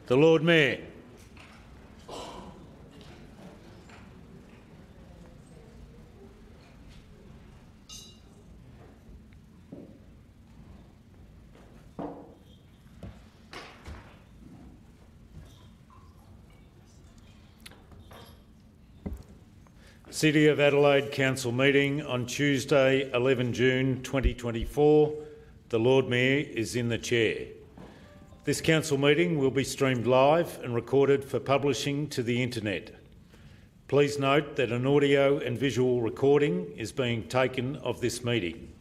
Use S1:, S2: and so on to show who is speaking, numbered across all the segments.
S1: The Lord Mayor. City of Adelaide Council meeting on Tuesday, 11 June 2024. The Lord Mayor is in the chair. This council meeting will be streamed live and recorded for publishing to the internet. Please note that an audio and visual recording is being taken of this meeting.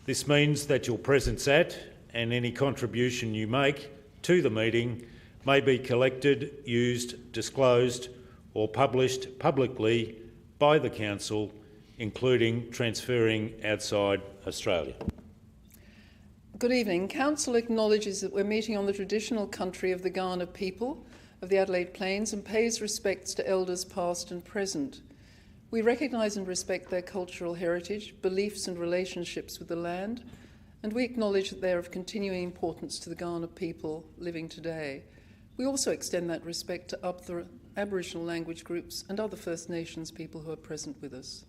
S1: This means that your presence at and any contribution you make to the meeting may be collected, used, disclosed or published publicly by the Council, including transferring outside Australia.
S2: Good evening. Council acknowledges that we're meeting on the traditional country of the Kaurna people of the Adelaide Plains and pays respects to elders past and present. We recognise and respect their cultural heritage, beliefs and relationships with the land, and we acknowledge that they are of continuing importance to the Kaurna people living today. We also extend that respect to other Aboriginal language groups and other First Nations people who are present with us.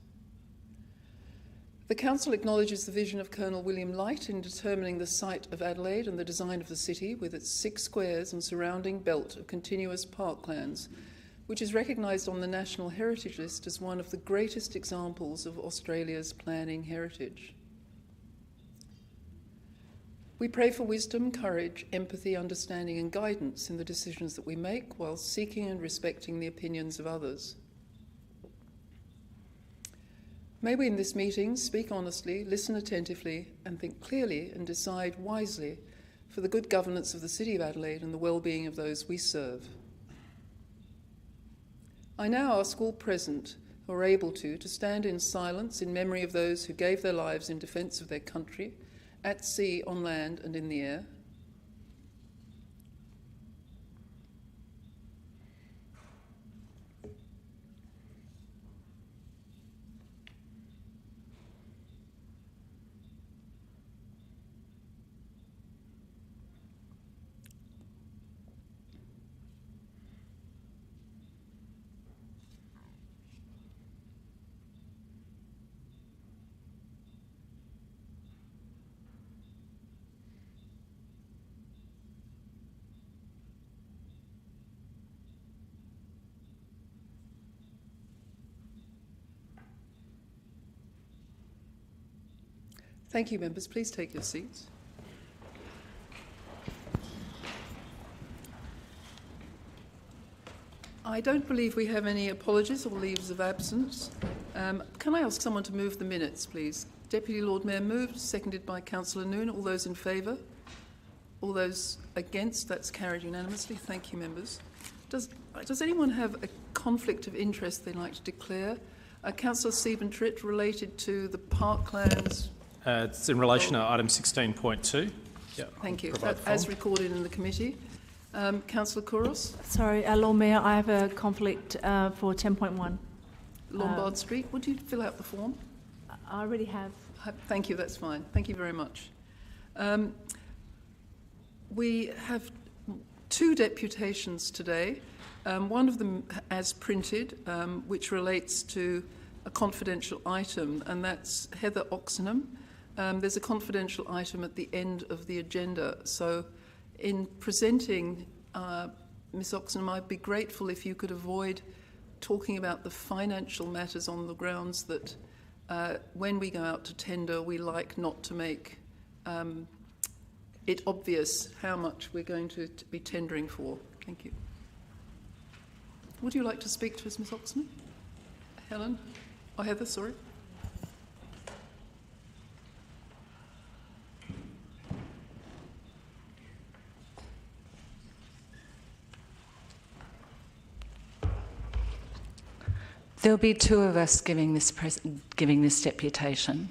S2: The Council acknowledges the vision of Colonel William Light in determining the site of Adelaide and the design of the city with its 6 squares and surrounding belt of continuous parklands, which is recognised on the National Heritage List as one of the greatest examples of Australia's planning heritage. We pray for wisdom, courage, empathy, understanding and guidance in the decisions that we make while seeking and respecting the opinions of others. May we in this meeting speak honestly, listen attentively and think clearly and decide wisely for the good governance of the City of Adelaide and the well-being of those we serve. I now ask all present who are able to stand in silence in memory of those who gave their lives in defence of their country, at sea, on land and in the air. Thank you, members. Please take your seats. I don't believe we have any apologies or leaves of absence. Can I ask someone to move the minutes, please? Deputy Lord Mayor moved, seconded by Councillor Noon. All those in favour? All those against? That's carried unanimously. Thank you, members. Does anyone have a conflict of interest they'd like to declare? Councillor Sieben-Tritt, related to the parklands.
S3: It's in relation to item 16.2. Yeah,
S2: thank you. As recorded in the committee. Councillor Kouros.
S4: Sorry, Lord Mayor, I have a conflict for 10.1.
S2: Lombard Street. Would you fill out the form?
S4: I already have.
S2: Thank you, that's fine. Thank you very much. We have 2 deputations today. One of them as printed, which relates to a confidential item, and that's Heather Oxenham. There's a confidential item at the end of the agenda. So in presenting Ms Oxenham, I'd be grateful if you could avoid talking about the financial matters on the grounds that when we go out to tender, we like not to make it obvious how much we're going to be tendering for. Thank you. Would you like to speak to us, Ms Oxenham? Helen? Oh, Heather, sorry.
S5: There'll be 2 of us giving this deputation.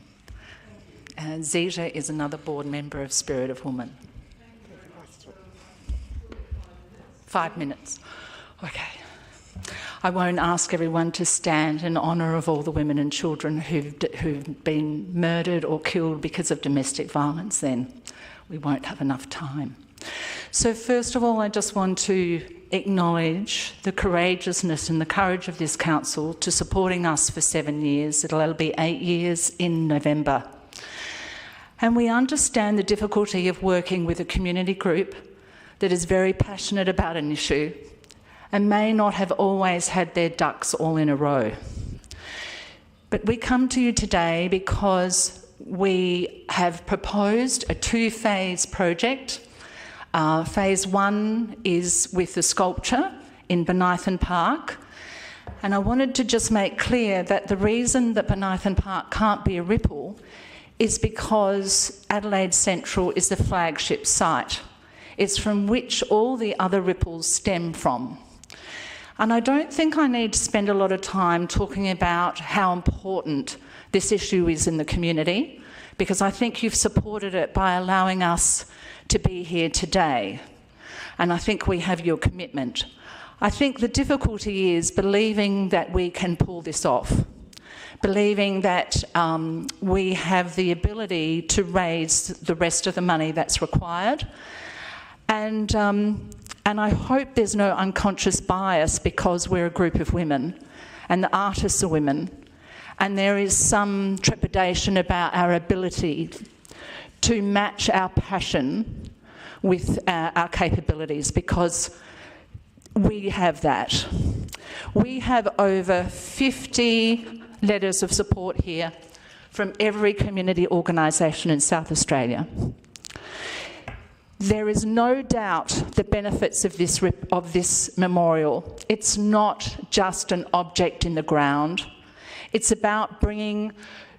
S5: Zita is another board member of Spirit of Woman. 5 minutes. Okay. I won't ask everyone to stand in honour of all the women and children who've been murdered or killed because of domestic violence then. We won't have enough time. So first of all, I just want to acknowledge the courageousness and the courage of this council to supporting us for 7 years. It'll be 8 years in November. And we understand the difficulty of working with a community group that is very passionate about an issue and may not have always had their ducks all in a row. But we come to you today because we have proposed a 2-phase project. Phase 1 is with the sculpture in Benithan Park. And I wanted to just make clear that the reason that Benithan Park can't be a ripple is because Adelaide Central is the flagship site. It's from which all the other ripples stem from. And I don't think I need to spend a lot of time talking about how important this issue is in the community, because I think you've supported it by allowing us to be here today. And I think we have your commitment. I think the difficulty is believing that we can pull this off, believing that we have the ability to raise the rest of the money that's required. And I hope there's no unconscious bias because we're a group of women and the artists are women, and there is some trepidation about our ability to match our passion with our capabilities, because we have that. We have over 50 letters of support here from every community organisation in South Australia. There is no doubt the benefits of this memorial. It's not just an object in the ground. It's about bringing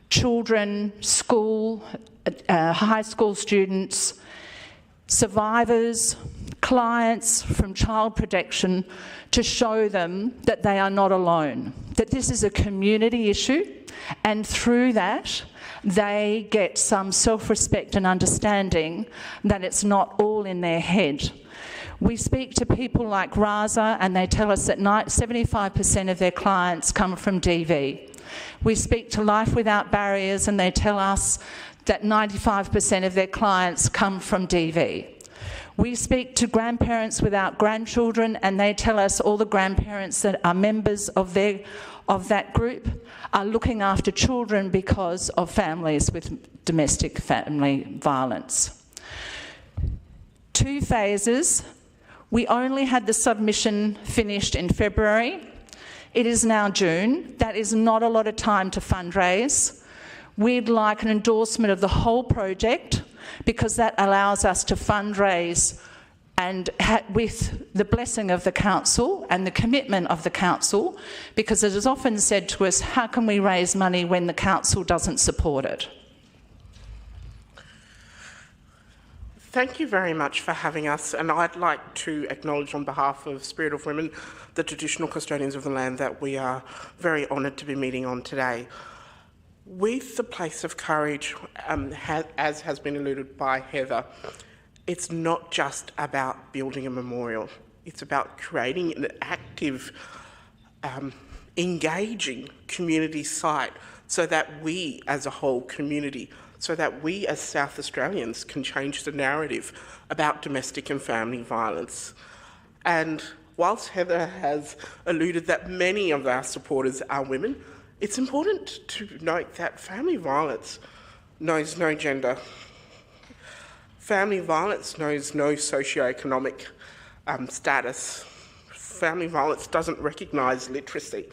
S5: children, high school students, survivors, clients from child protection, to show them that they are not alone, that this is a community issue, and through that they get some self-respect and understanding that it's not all in their head. We speak to people like Raza and they tell us that 75% of their clients come from DV. We speak to Life Without Barriers and they tell us that 95% of their clients come from DV. We speak to Grandparents Without Grandchildren and they tell us all the grandparents that are members of that group are looking after children because of families with domestic family violence. 2 phases. We only had the submission finished in February. It is now June. That is not a lot of time to fundraise. We'd like an endorsement of the whole project because that allows us to fundraise, and with the blessing of the council and the commitment of the council, because it is often said to us, how can we raise money when the council doesn't support it?
S6: Thank you very much for having us, and I'd like to acknowledge on behalf of Spirit of Women, the traditional custodians of the land, that we are very honoured to be meeting on today. With the Place of Courage, as has been alluded by Heather, it's not just about building a memorial. It's about creating an active, engaging community site so that we as a whole community, so that we as South Australians can change the narrative about domestic and family violence. And whilst Heather has alluded that many of our supporters are women, it's important to note that family violence knows no gender. Family violence knows no socioeconomic status. Family violence doesn't recognise literacy.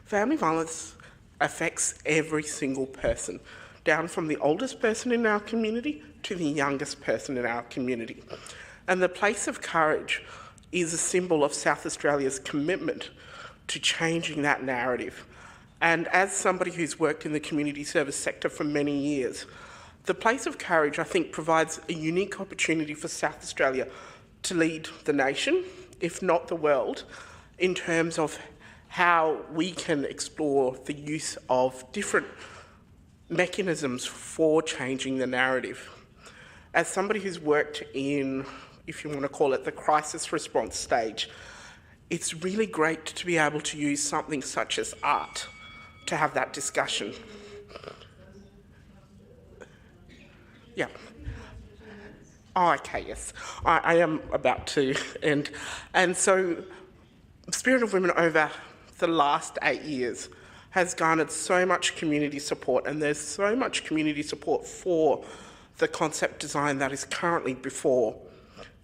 S6: Family violence affects every single person, down from the oldest person in our community to the youngest person in our community. And the Place of Courage is a symbol of South Australia's commitment to changing that narrative. And as somebody who's worked in the community service sector for many years, the Place of Courage, I think, provides a unique opportunity for South Australia to lead the nation, if not the world, in terms of how we can explore the use of different mechanisms for changing the narrative. As somebody who's worked in, if you want to call it, the crisis response stage, it's really great to be able to use something such as art to have that discussion. Yeah. Oh, okay, yes. I am about to end. And so Spirit of Women over the last 8 years has garnered so much community support, and there's so much community support for the concept design that is currently before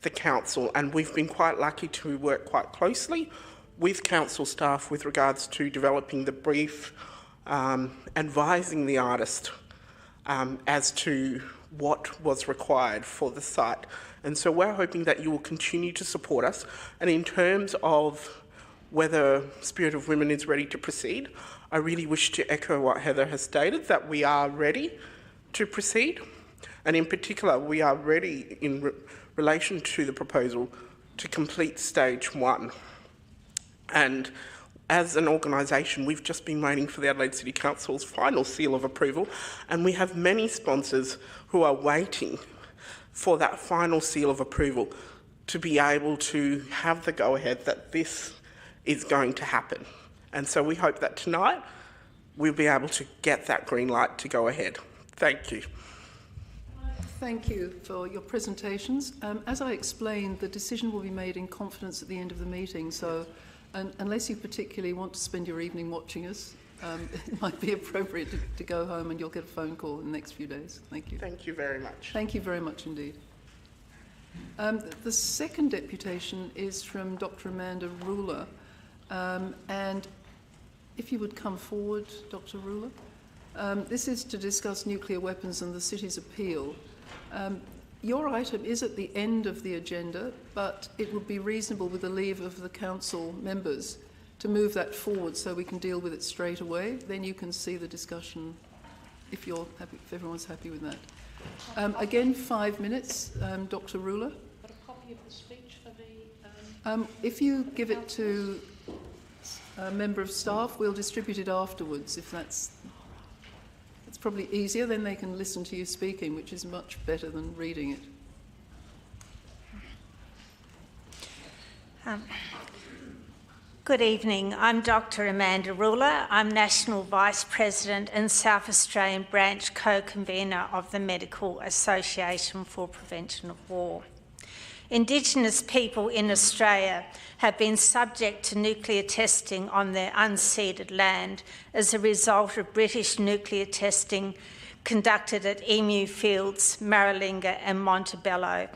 S6: the council, and we've been quite lucky to work quite closely with council staff with regards to developing the brief, advising the artist as to what was required for the site. And so we're hoping that you will continue to support us. And in terms of whether Spirit of Women is ready to proceed, I really wish to echo what Heather has stated, that we are ready to proceed. And in particular, we are ready in relation to the proposal to complete stage 1. And as an organisation, we've just been waiting for the Adelaide City Council's final seal of approval, and we have many sponsors who are waiting for that final seal of approval to be able to have the go-ahead that this is going to happen. And so we hope that tonight we'll be able to get that green light to go ahead. Thank you.
S2: Thank you for your presentations. As I explained, the decision will be made in confidence at the end of the meeting, so unless you particularly want to spend your evening watching us, it might be appropriate to go home, and you'll get a phone call in the next few days. Thank you.
S6: Thank you very much.
S2: Thank you very much indeed. The second deputation is from Dr. Amanda Ruler, and if you would come forward, Dr. Ruler. This is to discuss nuclear weapons and the city's appeal. Your item is at the end of the agenda, but it would be reasonable, with the leave of the council members, to move that forward so we can deal with it straight away. Then you can see the discussion if you're happy, if everyone's happy with that. Again, 5 minutes, Dr. Ruler.
S7: Got a copy of the speech for the.
S2: If you give it to a member of staff, we'll distribute it afterwards. If it's probably easier, then they can listen to you speaking, which is much better than reading it.
S7: Good evening. I'm Dr. Amanda Ruler. I'm National Vice President and South Australian Branch Co-Convener of the Medical Association for Prevention of War. Indigenous people in Australia have been subject to nuclear testing on their unceded land as a result of British nuclear testing conducted at Emu Fields, Maralinga and Montebello.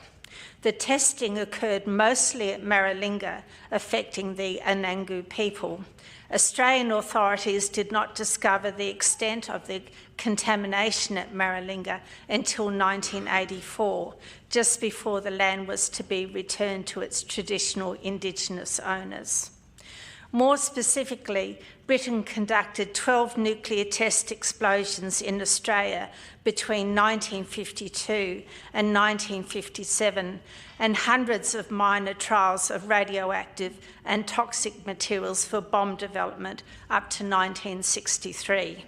S7: The testing occurred mostly at Maralinga, affecting the Anangu people. Australian authorities did not discover the extent of the contamination at Maralinga until 1984, just before the land was to be returned to its traditional Indigenous owners. More specifically, Britain conducted 12 nuclear test explosions in Australia between 1952 and 1957, and hundreds of minor trials of radioactive and toxic materials for bomb development up to 1963.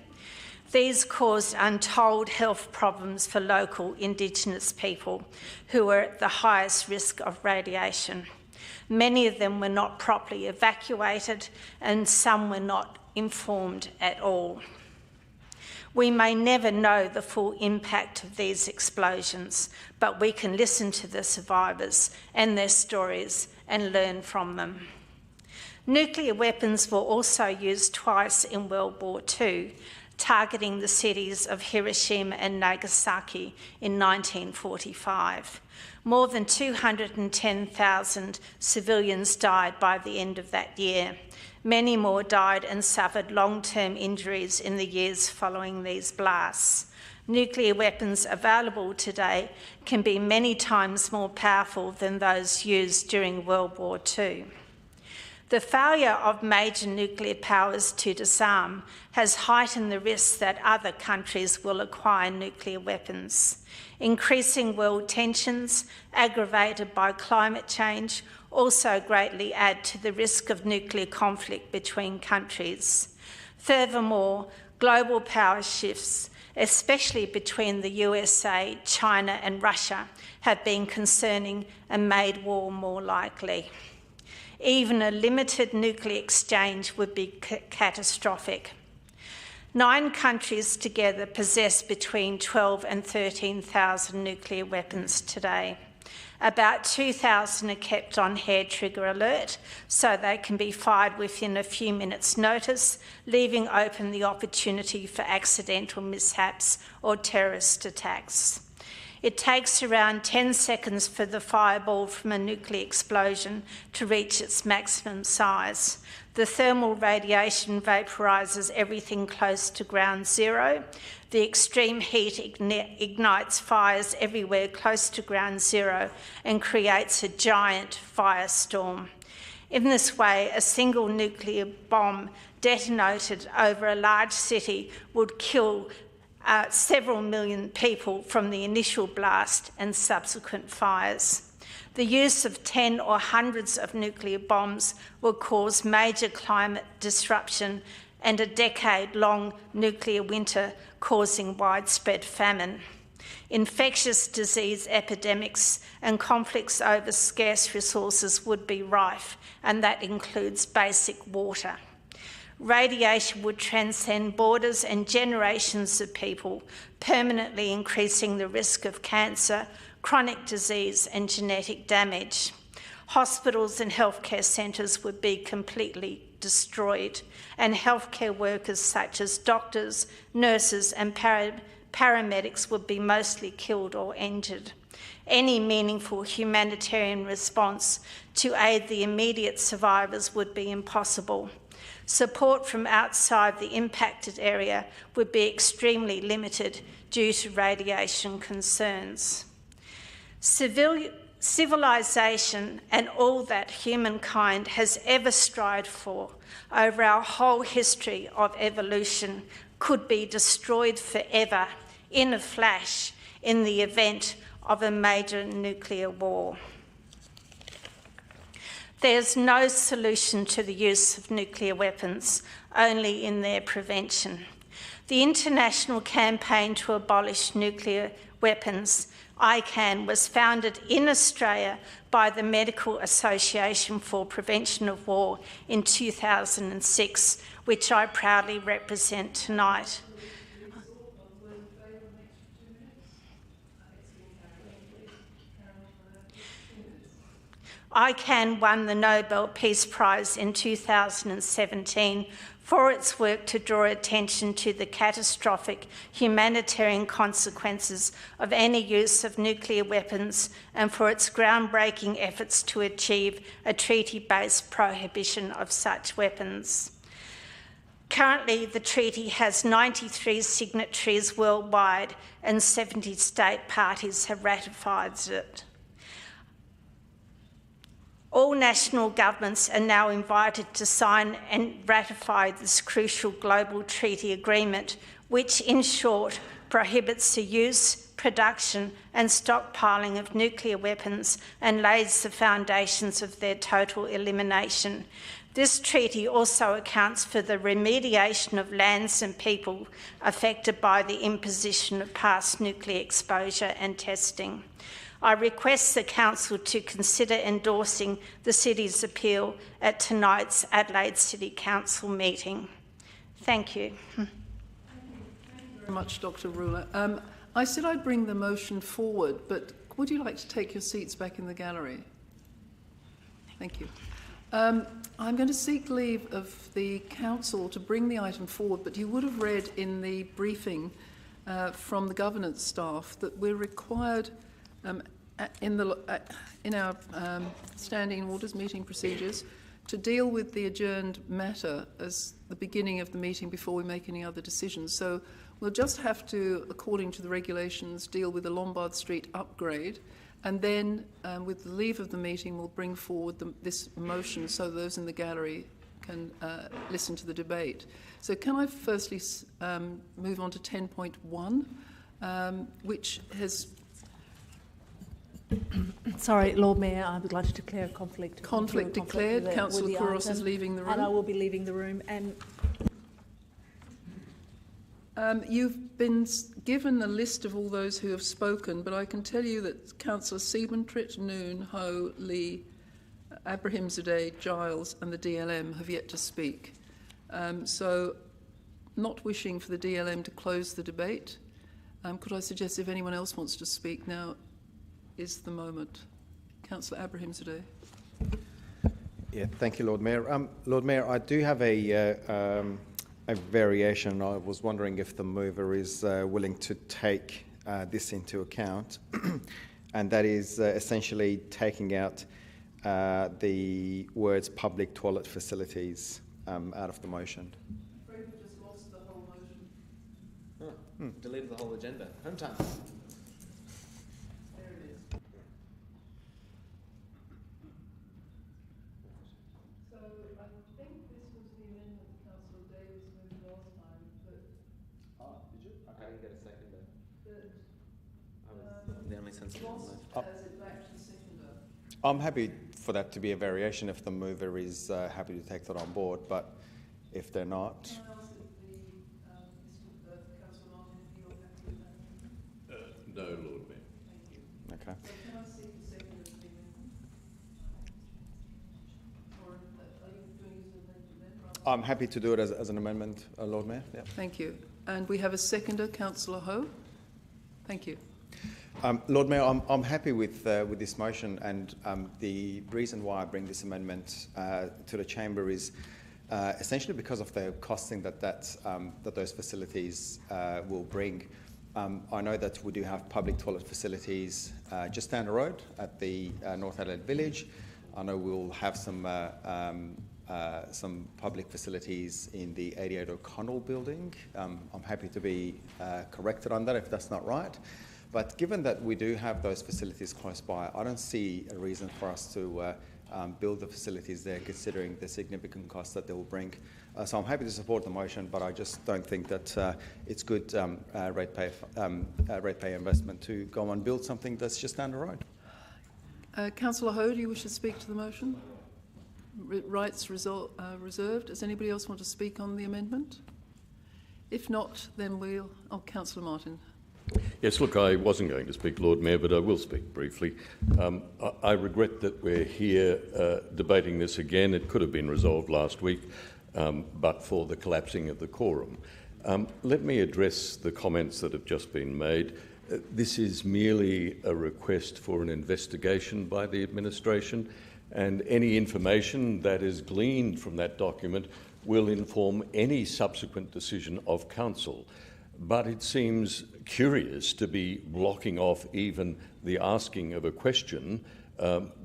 S7: These caused untold health problems for local Indigenous people who were at the highest risk of radiation. Many of them were not properly evacuated, and some were not informed at all. We may never know the full impact of these explosions, but we can listen to the survivors and their stories and learn from them. Nuclear weapons were also used twice in World War II, targeting the cities of Hiroshima and Nagasaki in 1945. More than 210,000 civilians died by the end of that year. Many more died and suffered long-term injuries in the years following these blasts. Nuclear weapons available today can be many times more powerful than those used during World War II. The failure of major nuclear powers to disarm has heightened the risk that other countries will acquire nuclear weapons. Increasing world tensions, aggravated by climate change, also greatly add to the risk of nuclear conflict between countries. Furthermore, global power shifts, especially between the USA, China and Russia, have been concerning and made war more likely. Even a limited nuclear exchange would be catastrophic. 9 countries together possess between 12 and 13,000 nuclear weapons today. About 2,000 are kept on hair trigger alert so they can be fired within a few minutes' notice, leaving open the opportunity for accidental mishaps or terrorist attacks. It takes around 10 seconds for the fireball from a nuclear explosion to reach its maximum size. The thermal radiation vaporises everything close to ground zero. The extreme heat ignites fires everywhere close to ground zero and creates a giant firestorm. In this way, a single nuclear bomb detonated over a large city would kill several million people from the initial blast and subsequent fires. The use of 10 or hundreds of nuclear bombs will cause major climate disruption and a decade-long nuclear winter causing widespread famine. Infectious disease epidemics and conflicts over scarce resources would be rife, and that includes basic water. Radiation would transcend borders and generations of people, permanently increasing the risk of cancer, chronic disease and genetic damage. Hospitals and healthcare centres would be completely destroyed, and healthcare workers such as doctors, nurses and paramedics would be mostly killed or injured. Any meaningful humanitarian response to aid the immediate survivors would be impossible. Support from outside the impacted area would be extremely limited due to radiation concerns. Civilization and all that humankind has ever strived for over our whole history of evolution could be destroyed forever in a flash in the event of a major nuclear war. There's no solution to the use of nuclear weapons, only in their prevention. The International Campaign to Abolish Nuclear Weapons, ICAN, was founded in Australia by the Medical Association for Prevention of War in 2006, which I proudly represent tonight. ICAN won the Nobel Peace Prize in 2017 for its work to draw attention to the catastrophic humanitarian consequences of any use of nuclear weapons and for its groundbreaking efforts to achieve a treaty-based prohibition of such weapons. Currently, the treaty has 93 signatories worldwide and 70 state parties have ratified it. All national governments are now invited to sign and ratify this crucial global treaty agreement, which, in short, prohibits the use, production and stockpiling of nuclear weapons and lays the foundations of their total elimination. This treaty also accounts for the remediation of lands and people affected by the imposition of past nuclear exposure and testing. I request the Council to consider endorsing the City's appeal at tonight's Adelaide City Council meeting. Thank you.
S2: Thank you very much, Dr. Ruler. I said I'd bring the motion forward, but would you like to take your seats back in the gallery? Thank you. I'm going to seek leave of the Council to bring the item forward, but you would have read in the briefing from the governance staff that we're required in our standing orders, meeting procedures, to deal with the adjourned matter as the beginning of the meeting before we make any other decisions. So we'll just have to, according to the regulations, deal with the Lombard Street upgrade, and then with the leave of the meeting we'll bring forward this motion so those in the gallery can listen to the debate. So can I firstly move on to 10.1, which has...
S4: Sorry, Lord Mayor, I would like to declare a conflict.
S2: Conflict declared. Councillor Kouros is leaving the room.
S4: And I will be leaving the room. And
S2: you've been given a list of all those who have spoken, but I can tell you that Councillor Siebentritt, Noon, Ho, Lee, Abrahimzadeh, Giles and the DLM have yet to speak. So, not wishing for the DLM to close the debate, could I suggest if anyone else wants to speak now is the moment. Councillor Abrahimzadeh.
S8: Yeah, thank you, Lord Mayor. Lord Mayor, I do have a variation. I was wondering if the mover is willing to take this into account, and that is essentially taking out the words public toilet facilities out of the motion.
S2: Afraid we just lost the whole motion.
S3: Deleted the whole agenda. Home time.
S2: There it is. So I think this was the amendment that Councillor Davis moved last time, but
S3: Oh, did you? I didn't get a second there.
S2: that
S3: I was the only sensitive
S2: lost
S3: one.
S2: as it back to seconder.
S8: I'm happy for that to be a variation if the mover is happy to take that on board, but if they're not,
S2: Can I ask if Councillor Martin, if you're happy with that?
S1: No, Lord Mayor.
S2: Thank you.
S8: okay.
S2: So can I see the second of the amendment? Or are you doing it as an amendment?
S8: I'm happy to do it as an amendment, Lord Mayor. Yeah.
S2: Thank you. And we have a seconder, Councillor Ho. Thank you.
S8: Lord Mayor, I'm happy with this motion, and the reason why I bring this amendment to the chamber is essentially because of the costing that those facilities will bring. I know that we do have public toilet facilities just down the road at the North Adelaide Village. I know we'll have some public facilities in the 88 O'Connell building. I'm happy to be corrected on that if that's not right. But given that we do have those facilities close by, I don't see a reason for us to build the facilities there, considering the significant costs that they will bring. So I'm happy to support the motion, but I just don't think that it's good ratepay investment to go and build something that's just down the road.
S2: Councillor Ho, do you wish to speak to the motion? Rights reserved. Does anybody else want to speak on the amendment? If not, then we'll... Oh, Councillor Martin.
S9: Yes, look, I wasn't going to speak, Lord Mayor, but I will speak briefly. I regret that we're here debating this again. It could have been resolved last week, but for the collapsing of the quorum. Let me address the comments that have just been made. This is merely a request for an investigation by the administration, and any information that is gleaned from that document will inform any subsequent decision of council. But it seems curious to be blocking off even the asking of a question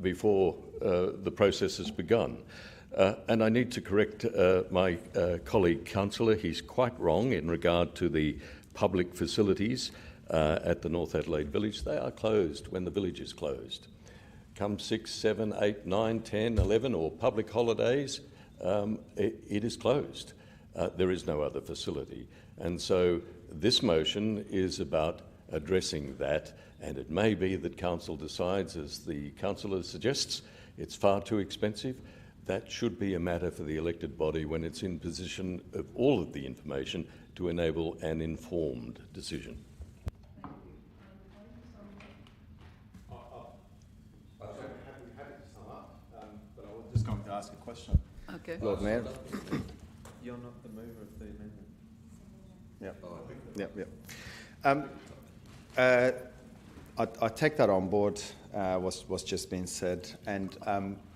S9: before the process has begun. And I need to correct my colleague councillor. He's quite wrong in regard to the public facilities at the North Adelaide Village. They are closed when the village is closed. Come 6, 7, 8, 9, 10, 11 or public holidays, it is closed. There is no other facility. And so this motion is about addressing that, and it may be that council decides, as the councillor suggests, it's far too expensive. That should be a matter for the elected body when it's in possession of all of the information to enable an informed decision.
S8: I'm happy to sum up, but I was just going to ask a question.
S2: Okay.
S8: Lord Mayor.
S3: You're not the mover of the amendment.
S8: I take that on board, what's just been said, and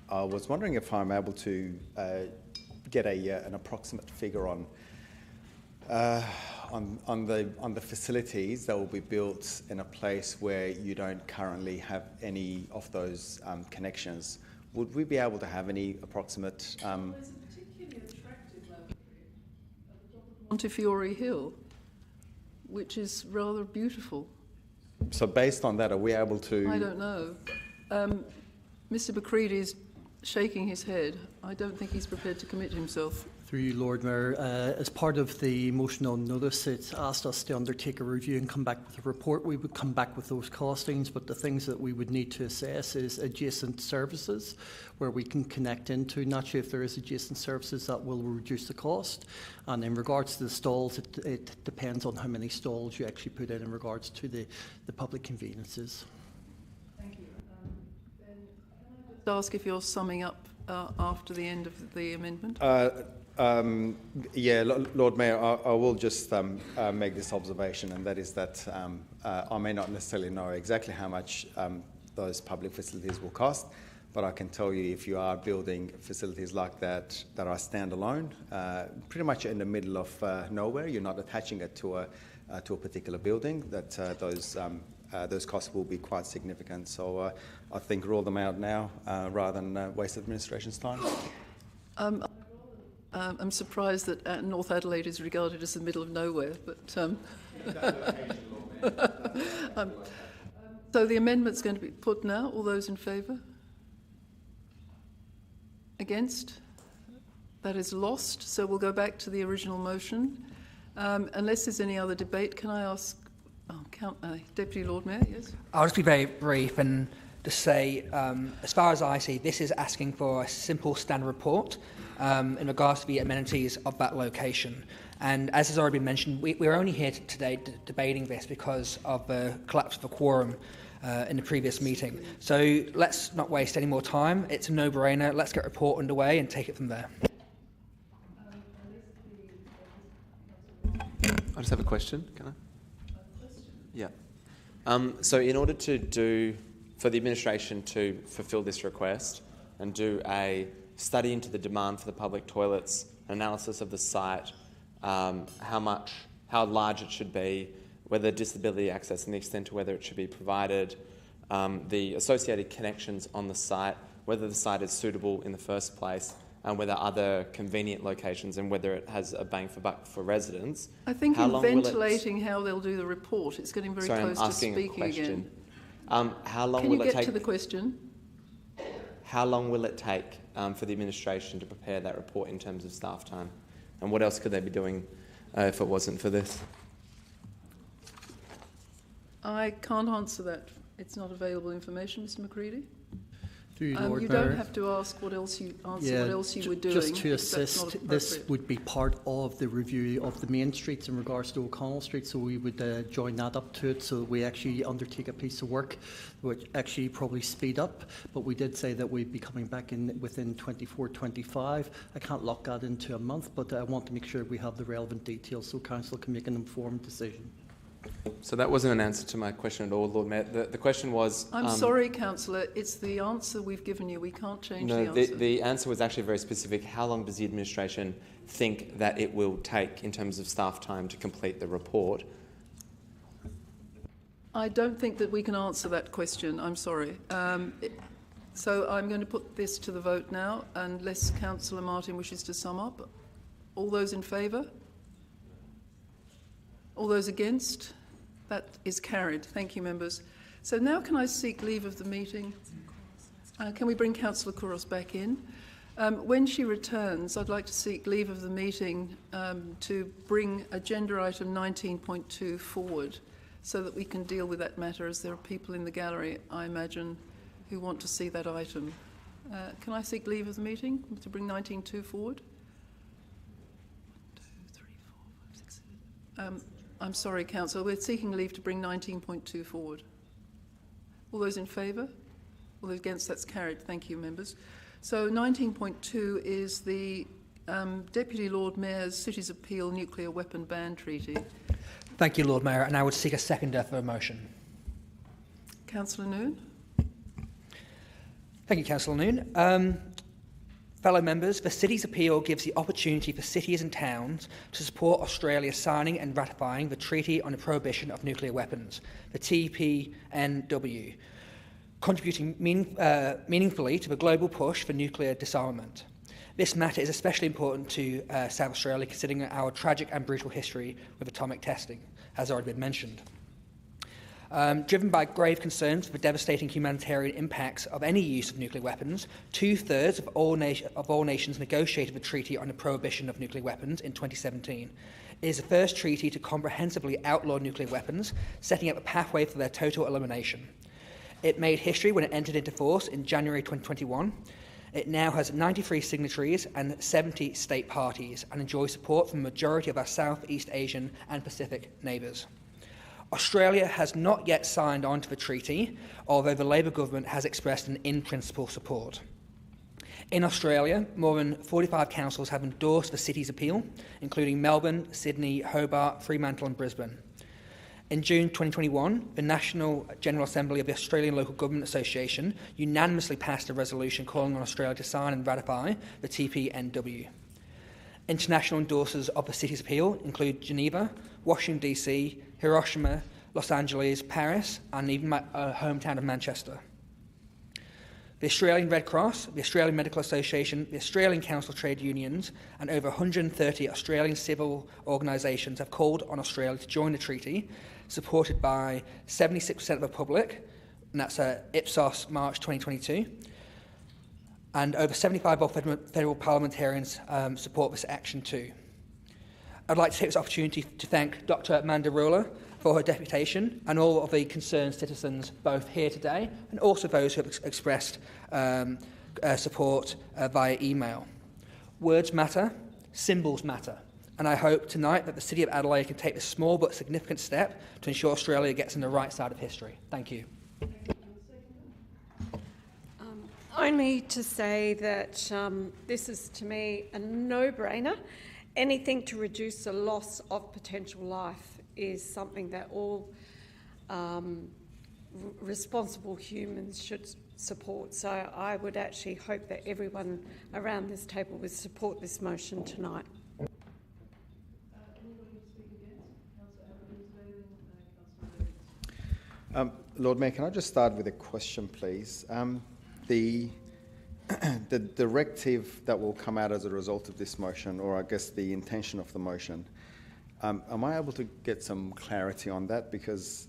S8: I was wondering if I'm able to get an approximate figure on the facilities that will be built in a place where you don't currently have any of those connections. Would we be able to have any approximate?
S2: There's a particularly attractive lavatory at the top of Montefiore Hill, which is rather beautiful.
S8: So based on that, are we able to?
S2: I don't know. Mr. McCready is shaking his head. I don't think he's prepared to commit himself.
S10: Through you, Lord Mayor, as part of the motion on notice, it asked us to undertake a review and come back with a report. We would come back with those costings, but the things that we would need to assess is adjacent services where we can connect into. Not sure if there is adjacent services that will reduce the cost. And in regards to the stalls, it depends on how many stalls you actually put in regards to the public conveniences.
S2: Thank you. Then can I just ask if you're summing up after the end of the amendment?
S8: Yeah, Lord Mayor, I will just make this observation, and that is that I may not necessarily know exactly how much those public facilities will cost. But I can tell you, if you are building facilities like that that are standalone, pretty much in the middle of nowhere, you're not attaching it to a particular building, that those costs will be quite significant. So I think rule them out now rather than waste administration's time.
S2: I'm surprised that North Adelaide is regarded as the middle of nowhere, but so the amendment's going to be put now. All those in favour? Against? That is lost, so we'll go back to the original motion. Unless there's any other debate, can I ask Deputy Lord Mayor? Yes.
S11: I'll just be very brief and just say, as far as I see, this is asking for a simple standard report in regards to the amenities of that location. And as has already been mentioned, we're only here today debating this because of the collapse of the quorum in the previous meeting. So let's not waste any more time. It's a no-brainer. Let's get a report underway and take it from there.
S12: I just have a question, can I? Yeah. So in order for the administration to fulfil this request and do a study into the demand for the public toilets, analysis of the site, how large it should be, whether disability access and the extent to whether it should be provided, the associated connections on the site, whether the site is suitable in the first place, and whether other convenient locations and whether it has a bang for buck for residents.
S2: I think in ventilating how they'll do the report, it's getting very close to speaking again.
S12: How long
S2: Can
S12: will
S2: you
S12: it
S2: get
S12: take?
S2: to the question?
S12: How long will it take for the administration to prepare that report in terms of staff time? And what else could they be doing if it wasn't for this?
S2: I can't answer that. It's not available information, Mr McCready.
S10: You
S2: don't have to ask what else you were doing.
S10: Just to assist, this would be part of the review of the main streets in regards to O'Connell Street, so we would join that up to it, so we actually undertake a piece of work which actually probably speed up, but we did say that we'd be coming back in within 24-25. I can't lock that into a month, but I want to make sure we have the relevant details so Council can make an informed decision.
S12: So that wasn't an answer to my question at all, Lord Mayor. The question was...
S2: I'm sorry, Councillor. It's the answer we've given you. We can't change the answer.
S12: The answer was actually very specific. How long does the administration think that it will take in terms of staff time to complete the report?
S2: I don't think that we can answer that question. I'm sorry. So I'm going to put this to the vote now, unless Councillor Martin wishes to sum up. All those in favour? All those against? That is carried. Thank you, members. So now can I seek leave of the meeting? Can we bring Councillor Kouros back in? When she returns, I'd like to seek leave of the meeting to bring agenda item 19.2 forward so that we can deal with that matter, as there are people in the gallery, I imagine, who want to see that item. Can I seek leave of the meeting to bring 19.2 forward? 1, 2, 3, 4, 5, 6, 7. I'm sorry, Councillor, we're seeking leave to bring 19.2 forward. All those in favour? All those against? That's carried. Thank you, members. So 19.2 is the Deputy Lord Mayor's Cities Appeal Nuclear Weapon Ban Treaty.
S11: Thank you, Lord Mayor, and I would seek a seconder for a motion.
S2: Councillor Noon.
S11: Thank you, Councillor Noon. Fellow members, the Cities Appeal gives the opportunity for cities and towns to support Australia signing and ratifying the Treaty on the Prohibition of Nuclear Weapons, the TPNW, contributing meaningfully to the global push for nuclear disarmament. This matter is especially important to South Australia, considering our tragic and brutal history with atomic testing, as already been mentioned. Driven by grave concerns for the devastating humanitarian impacts of any use of nuclear weapons, 2/3 of all nations negotiated the Treaty on the Prohibition of Nuclear Weapons in 2017. It is the first treaty to comprehensively outlaw nuclear weapons, setting up a pathway for their total elimination. It made history when it entered into force in January 2021. It now has 93 signatories and 70 state parties and enjoys support from the majority of our Southeast Asian and Pacific neighbours. Australia has not yet signed on to the treaty, although the Labor government has expressed an in-principle support. In Australia, more than 45 councils have endorsed the Cities Appeal, including Melbourne, Sydney, Hobart, Fremantle and Brisbane. In June 2021, the National General Assembly of the Australian Local Government Association unanimously passed a resolution calling on Australia to sign and ratify the TPNW. International endorsers of the city's appeal include Geneva, Washington DC, Hiroshima, Los Angeles, Paris, and even my hometown of Manchester. The Australian Red Cross, the Australian Medical Association, the Australian Council of Trade Unions, and over 130 Australian civil organisations have called on Australia to join the treaty, supported by 76% of the public, and that's Ipsos March 2022. And over 75 of federal parliamentarians support this action too. I'd like to take this opportunity to thank Dr. Amanda Ruler for her deputation and all of the concerned citizens, both here today and also those who have expressed support via email. Words matter, symbols matter, and I hope tonight that the City of Adelaide can take this small but significant step to ensure Australia gets on the right side of history. Thank you.
S13: Only to say that this is, to me, a no-brainer. Anything to reduce the loss of potential life is something that all responsible humans should support. So I would actually hope that everyone around this table would support this motion tonight.
S8: Lord Mayor, can I just start with a question, please? The directive that will come out as a result of this motion, or I guess the intention of the motion, am I able to get some clarity on that? Because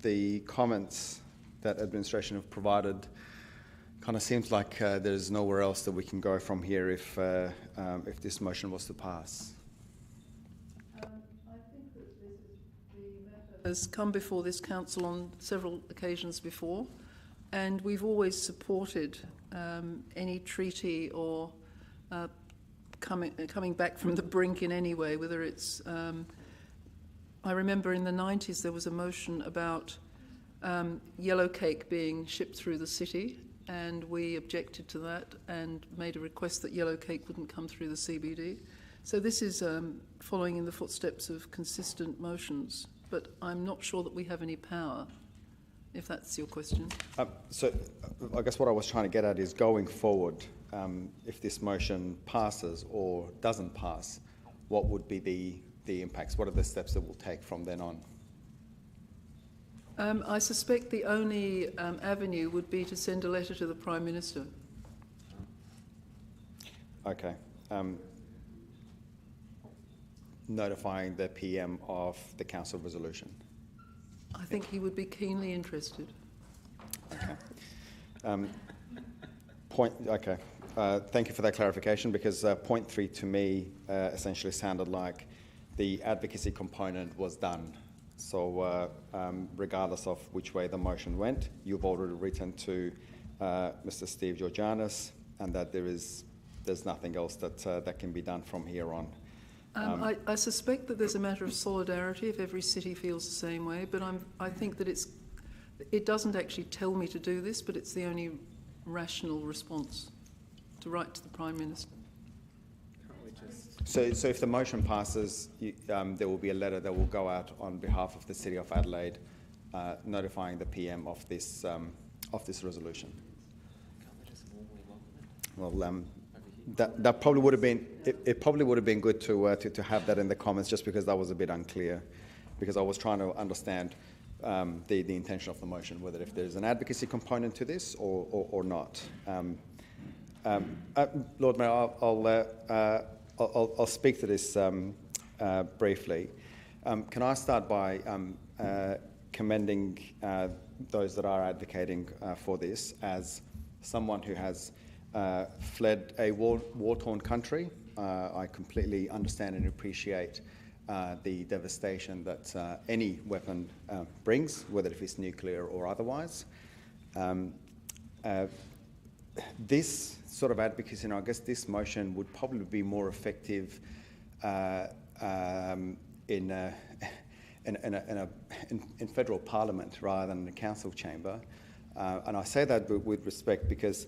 S8: the comments that administration have provided kind of seems like there's nowhere else that we can go from here if this motion was to pass.
S2: I think that the matter has come before this council on several occasions before, and we've always supported any treaty or coming back from the brink in any way, whether it's... I remember in the 90s there was a motion about yellow cake being shipped through the city, and we objected to that and made a request that yellow cake wouldn't come through the CBD. So this is following in the footsteps of consistent motions, but I'm not sure that we have any power, if that's your question.
S8: So I guess what I was trying to get at is, going forward, if this motion passes or doesn't pass, what would be the impacts? What are the steps that we'll take from then on?
S2: I suspect the only avenue would be to send a letter to the Prime Minister.
S8: Okay. Notifying the PM of the Council resolution.
S2: I think he would be keenly interested.
S8: Okay. Okay. Thank you for that clarification, because point 3 to me essentially sounded like the advocacy component was done. So regardless of which way the motion went, you've already written to Mr. Steve Georgianis, and that there's nothing else that can be done from here on.
S2: I suspect that there's a matter of solidarity if every city feels the same way, but I think that it doesn't actually tell me to do this, but it's the only rational response, to write to the Prime Minister.
S8: So if the motion passes, there will be a letter that will go out on behalf of the City of Adelaide, notifying the PM of this resolution. Well, that probably would have been it probably would have been good to have that in the comments, just because that was a bit unclear, because I was trying to understand the intention of the motion, whether if there's an advocacy component to this or not. Lord Mayor, I'll speak to this briefly. Can I start by commending those that are advocating for this, as someone who has fled a war-torn country. I completely understand and appreciate the devastation that any weapon brings, whether if it's nuclear or otherwise. This sort of advocacy, and I guess this motion would probably be more effective in federal parliament rather than in the council chamber. And I say that with respect because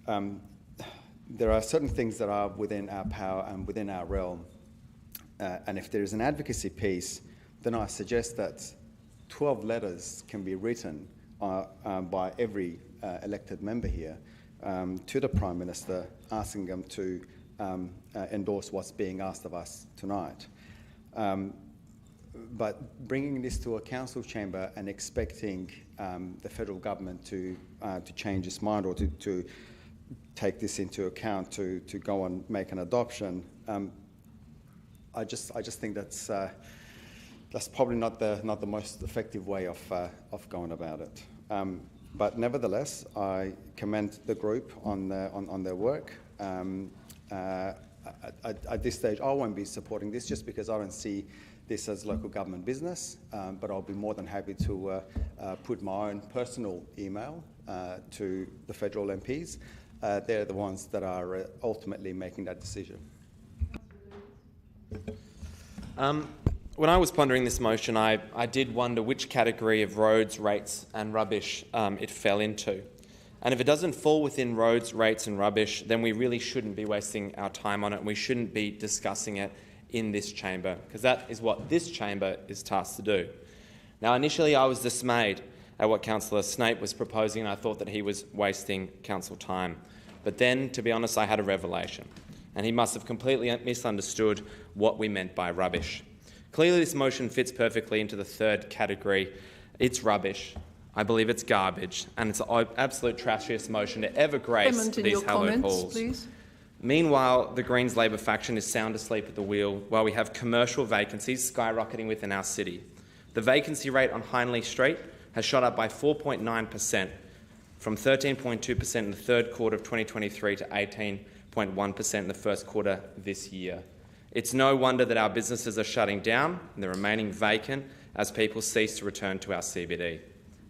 S8: there are certain things that are within our power and within our realm. And if there is an advocacy piece then I suggest that 12 letters can be written by every elected member here to the Prime Minister, asking them to endorse what's being asked of us tonight. But bringing this to a council chamber and expecting the federal government to change its mind or to take this into account to go and make an adoption, I just think that's probably not the most effective way of going about it. But nevertheless, I commend the group on their work. At this stage, I won't be supporting this just because I don't see this as local government business, but I'll be more than happy to put my own personal email to the federal MPs. They're the ones that are ultimately making that decision.
S12: When I was pondering this motion, I did wonder which category of roads, rates and rubbish it fell into. And if it doesn't fall within roads, rates and rubbish, then we really shouldn't be wasting our time on it and we shouldn't be discussing it in this chamber, because that is what this chamber is tasked to do. Now, initially I was dismayed at what Councillor Snape was proposing and I thought that he was wasting council time. But then, to be honest, I had a revelation and he must have completely misunderstood what we meant by rubbish. Clearly this motion fits perfectly into the third category. It's rubbish. I believe it's garbage, and it's an absolute trashiest motion to ever grace these hallowed halls. Please. Meanwhile, the Greens Labor faction is sound asleep at the wheel while we have commercial vacancies skyrocketing within our city. The vacancy rate on Hindley Street has shot up by 4.9%, from 13.2% in the third quarter of 2023 to 18.1% in the first quarter this year. It's no wonder that our businesses are shutting down and they're remaining vacant as people cease to return to our CBD.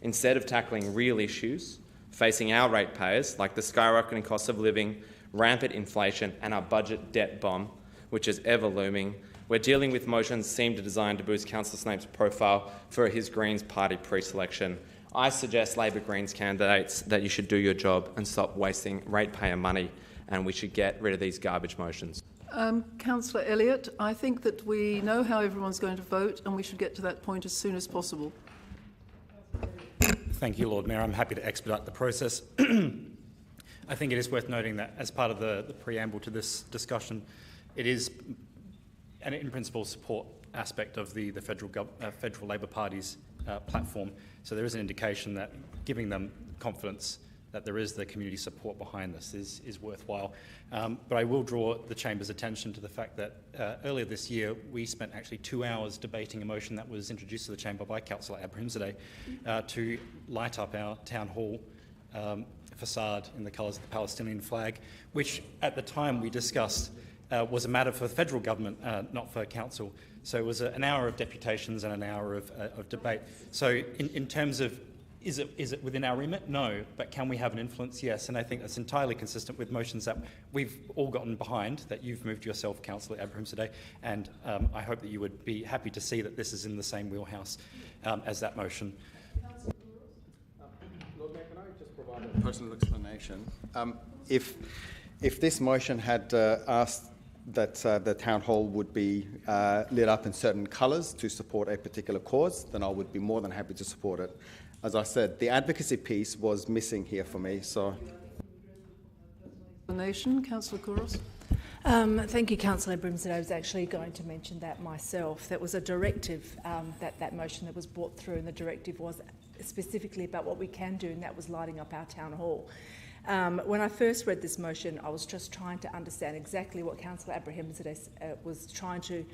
S12: Instead of tackling real issues facing our ratepayers, like the skyrocketing cost of living, rampant inflation and our budget debt bomb, which is ever looming, we're dealing with motions seemed to design to boost Councillor Snape's profile for his Greens party pre-selection. I suggest Labor Greens candidates that you should do your job and stop wasting ratepayer money, and we should get rid of these garbage motions.
S2: Councillor Elliott, I think that we know how everyone's going to vote and we should get to that point as soon as possible.
S14: Thank you, Lord Mayor. I'm happy to expedite the process. I think it is worth noting that as part of the preamble to this discussion, it is an in principle support aspect of the federal Labor Party's platform. So there is an indication that giving them confidence that there is the community support behind this is worthwhile. But I will draw the Chamber's attention to the fact that earlier this year we spent actually 2 hours debating a motion that was introduced to the Chamber by Councillor Abrahimzadeh to light up our town hall facade in the colours of the Palestinian flag, which at the time we discussed was a matter for the federal government, not for council. So it was an hour of deputations and an hour of debate. So in terms of is it within our remit? No. But can we have an influence? Yes. And I think that's entirely consistent with motions that we've all gotten behind, that you've moved yourself, Councillor Abrahimzadeh, and I hope that you would be happy to see that this is in the same wheelhouse as that motion.
S8: Lord Mayor, can I just provide a personal explanation? If this motion had asked that the town hall would be lit up in certain colours to support a particular cause, then I would be more than happy to support it. As I said, the advocacy piece was missing here for me, so...
S2: Councillor Kouros.
S4: Thank you, Councillor Abrahimzadeh. I was actually going to mention that myself. That was a directive, that motion that was brought through, and the directive was specifically about what we can do, and that was lighting up our town hall. When I first read this motion, I was just trying to understand exactly what Councillor Abrahimzadeh was trying to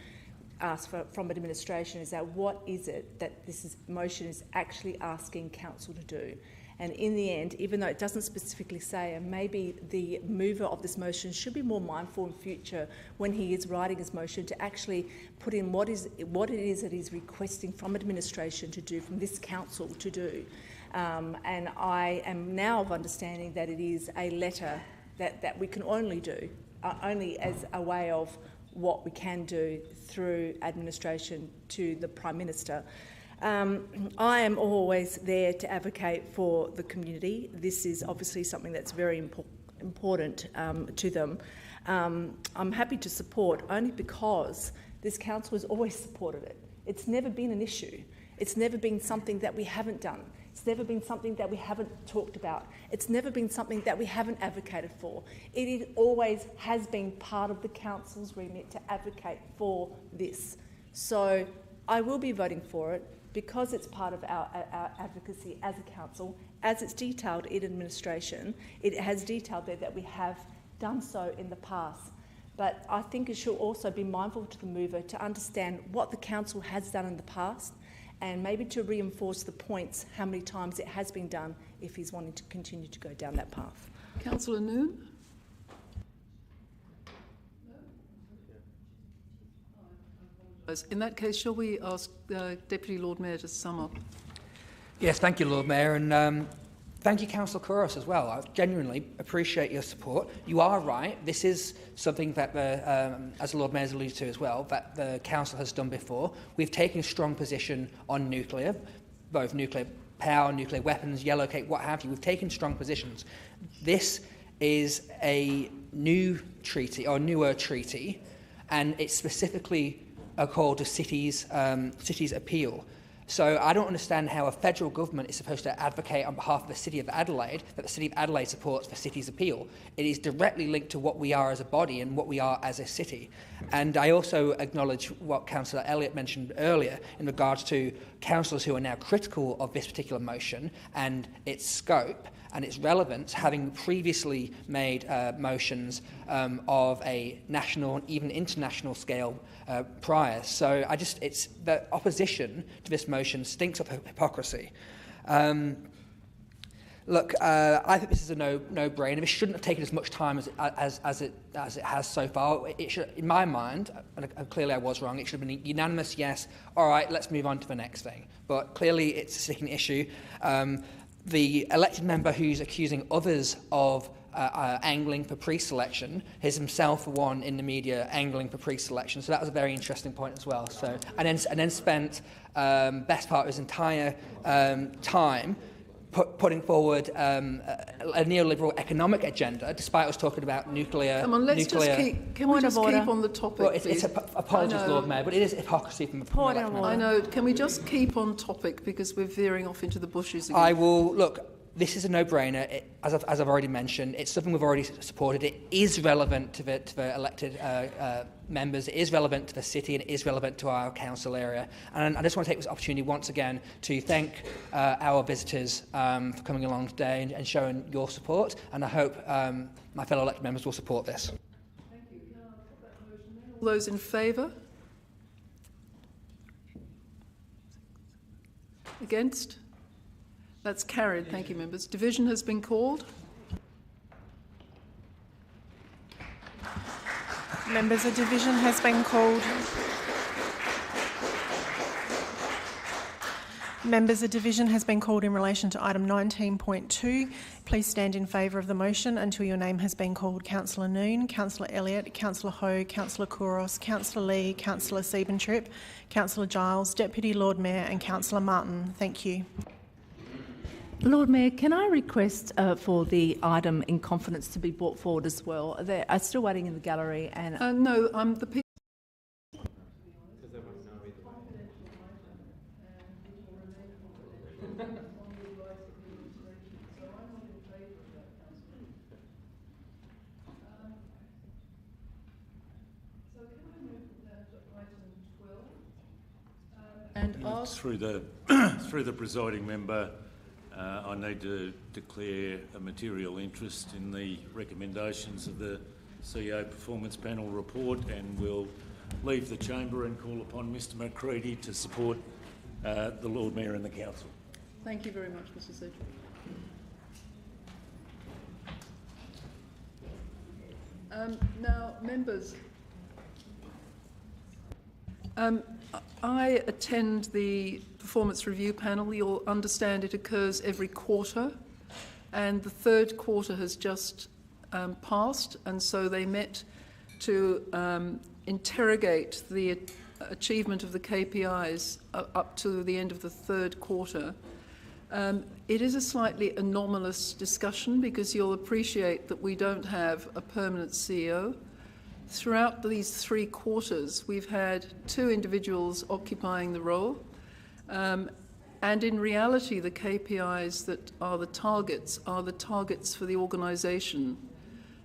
S4: ask from administration, is that what is it that this motion is actually asking council to do? And in the end, even though it doesn't specifically say, and maybe the mover of this motion should be more mindful in future when he is writing his motion to actually put in what it is that he's requesting from administration to do, from this council to do. And I am now of understanding that it is a letter that we can only do, only as a way of what we can do through administration to the Prime Minister. I am always there to advocate for the community. This is obviously something that's very important to them. I'm happy to support only because this council has always supported it. It's never been an issue. It's never been something that we haven't done. It's never been something that we haven't talked about. It's never been something that we haven't advocated for. It always has been part of the council's remit to advocate for this. So I will be voting for it because it's part of our advocacy as a council. As it's detailed in administration, it has detailed there that we have done so in the past. But I think it should also be mindful to the mover to understand what the council has done in the past and maybe to reinforce the points, how many times it has been done if he's wanting to continue to go down that path.
S2: Councillor Noon? In that case, shall we ask Deputy Lord Mayor to sum up?
S11: Yes, thank you, Lord Mayor, and thank you, Councillor Kouros, as well. I genuinely appreciate your support. You are right. This is something that, as the Lord Mayor's alluded to as well, that the Council has done before. We've taken a strong position on nuclear, both nuclear power, nuclear weapons, yellow cake, what have you. We've taken strong positions. This is a new treaty, or newer treaty, and it's specifically a call to cities' appeal. So I don't understand how a federal government is supposed to advocate on behalf of the City of Adelaide that the City of Adelaide supports for cities' appeal. It is directly linked to what we are as a body and what we are as a city. And I also acknowledge what Councillor Elliott mentioned earlier in regards to councillors who are now critical of this particular motion and its scope and its relevance, having previously made motions of a national and even international scale prior. So it's the opposition to this motion stinks of hypocrisy. Look, I think this is a no-brainer. It shouldn't have taken as much time as it has so far. It should, in my mind, and clearly I was wrong, it should have been a unanimous yes. All right, let's move on to the next thing. But clearly it's a sticking issue. The elected member who's accusing others of angling for pre-selection is himself one in the media angling for pre-selection. So that was a very interesting point as well. So and then spent best part of his entire time putting forward a neoliberal economic agenda, despite us talking about nuclear.
S2: Come on, let's just keep. Can we just keep on the topic?
S11: Well, it's apologies, Lord Mayor, but it is hypocrisy from the point of view.
S2: I know. Can we just keep on topic because we're veering off into the bushes again?
S11: I will look. This is a no-brainer. As I've already mentioned, it's something we've already supported. It is relevant to the elected members. It is relevant to the city, and it is relevant to our council area. And I just want to take this opportunity once again to thank our visitors for coming along today and showing your support. And I hope my fellow elected members will support this.
S2: Thank you. Can I put that motion then? All those in favour? Against? That's carried. Thank you, members. Division has been called.
S15: Members, a division has been called. Members, a division has been called in relation to item 19.2. Please stand in favour of the motion until your name has been called. Councillor Noon, Councillor Elliott, Councillor Ho, Councillor Kouros, Councillor Lee, Councillor Siebentrip, Councillor Giles, Deputy Lord Mayor and Councillor Martin. Thank you.
S5: Lord Mayor, can I request for the item in confidence to be brought forward as well? They are still waiting in the gallery. And
S2: no, the people.
S1: And through the presiding member, I need to declare a material interest in the recommendations of the CEO Performance Panel report, and we'll leave the chamber and call upon Mr McCready to support the Lord Mayor and the Council.
S2: Thank you very much, Mr Sedgwick. Now, members, I attend the performance review panel. You'll understand it occurs every quarter, and the third quarter has just passed, and so they met to interrogate the achievement of the KPIs up to the end of the third quarter. It is a slightly anomalous discussion because you'll appreciate that we don't have a permanent CEO. throughout these 3 quarters, we've had 2 individuals occupying the role. And in reality, the KPIs that are the targets for the organisation.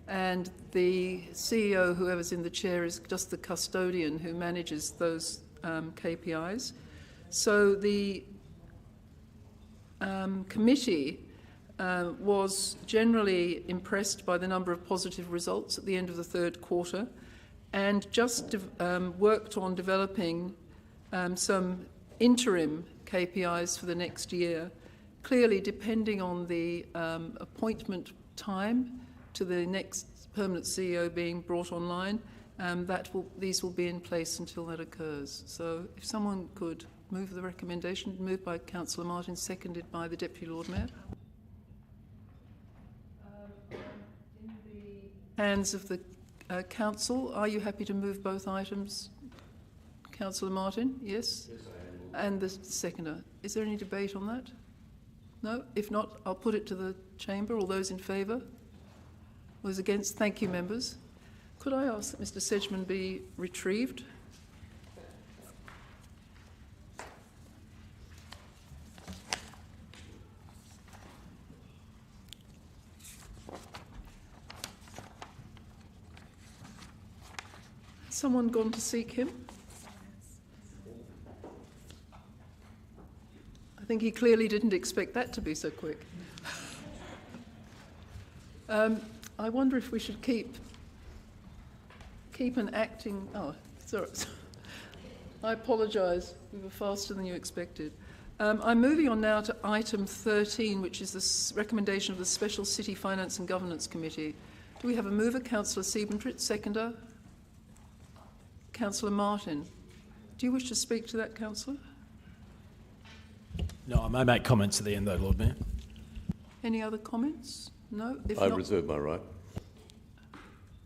S2: And the CEO, whoever's in the chair, is just the custodian who manages those KPIs. So the committee was generally impressed by the number of positive results at the end of the 3rd quarter, and just worked on developing some interim KPIs for the next year. Clearly, depending on the appointment time to the next permanent CEO being brought online, these will be in place until that occurs. So if someone could move the recommendation, moved by Councillor Martin, seconded by the Deputy Lord Mayor. In the hands of the Council, are you happy to move both items? Councillor Martin, yes? Yes, I am. And the seconder. Is there any debate on that? No? If not, I'll put it to the chamber. All those in favour? Those against? Thank you, members. Could I ask that Mr Sedgman be retrieved? Has someone gone to seek him? I think he clearly didn't expect that to be so quick. I wonder if we should keep an acting... Oh, sorry. I apologise. We were faster than you expected. I'm moving on now to item 13, which is the recommendation of the Special City Finance and Governance Committee. Do we have a mover? Councillor Siebentrit, seconder. Councillor Martin. Do you wish to speak to that, Councillor?
S3: No, I may make comments at the end though, Lord Mayor.
S2: Any other comments? No? If
S9: I
S2: not,
S9: reserve my right.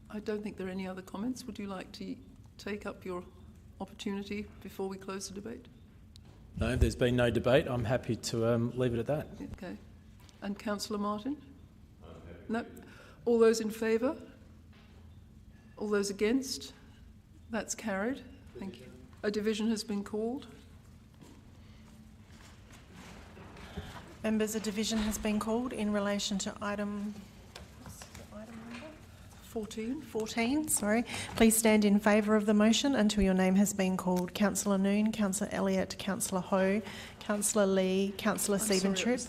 S2: I don't think there are any other comments. Would you like to take up your opportunity before we close the debate?
S3: No, if there's been no debate, I'm happy to leave it at that.
S2: Okay. And Councillor Martin? No? All those in favour? All those against? That's carried. Thank you. A division has been called.
S15: Members, a division has been called in relation to item 14. Sorry. Please stand in favour of the motion until your name has been called. Councillor Noon, Councillor Elliott, Councillor Ho, Councillor Lee, Councillor Siebentrit.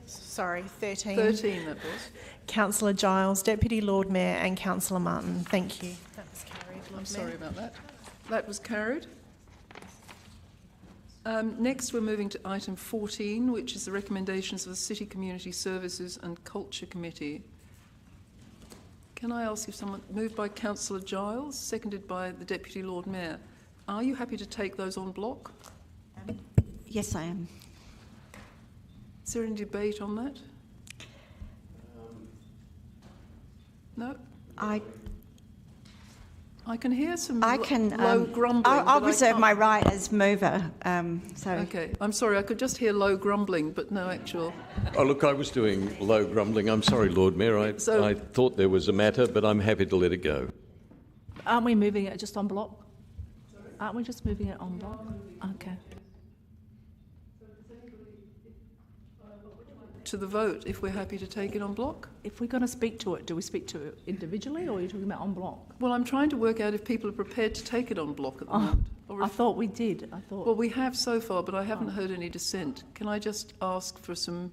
S15: Sorry, 13.
S2: 13 that was.
S15: Councillor Giles, Deputy Lord Mayor and Councillor Martin. Thank you. That was carried, Lord
S2: I'm
S15: Mayor.
S2: sorry about that. That was carried. Next, we're moving to item 14, which is the recommendations of the City Community Services and Culture Committee. Can I ask if someone, moved by Councillor Giles, seconded by the Deputy Lord Mayor, are you happy to take those en bloc?
S16: Yes, I am.
S2: Is there any debate on that? No? I can hear some low grumbling.
S16: I'll reserve my right as mover.
S2: Okay, I'm sorry, I could just hear low grumbling, but no actual...
S9: Oh, look, I was doing low grumbling. I'm sorry, Lord Mayor. I thought there was a matter, but I'm happy to let it go.
S5: Aren't we moving it just en bloc? Aren't we just moving it en bloc? Okay.
S2: To the vote, if we're happy to take it en bloc?
S5: If we're going to speak to it, do we speak to it individually or are you talking about en bloc?
S2: Well, I'm trying to work out if people are prepared to take it en bloc at the moment.
S5: I thought we did.
S2: Well, we have so far, but I haven't heard any dissent. Can I just ask for some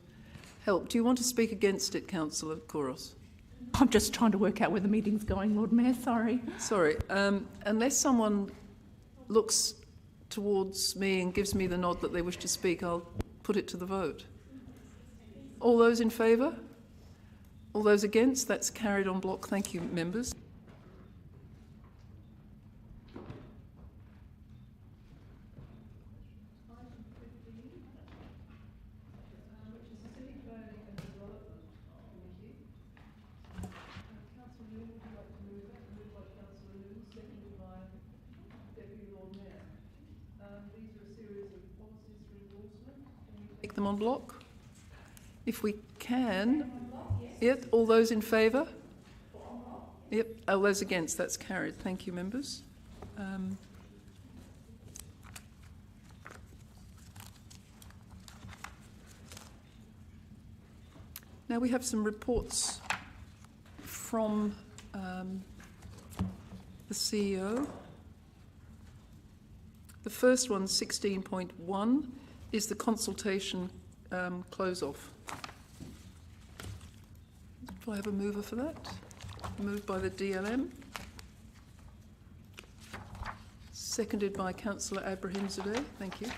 S2: help? Do you want to speak against it, Councillor Kouros?
S5: I'm just trying to work out where the meeting's going, Lord Mayor, sorry.
S2: Sorry. Unless someone looks towards me and gives me the nod that they wish to speak, I'll put it to the vote. All those in favour? All those against? That's carried en bloc. Thank you, members. Take them en bloc. If we can, all those in favour? Yep. All those against, that's carried. Thank you, members. Now we have some reports from the CEO. The first one, 16.1, is the consultation close-off. Do I have a mover for that? Moved by the DLM. Seconded by Councillor Abrahimzadeh. Thank you.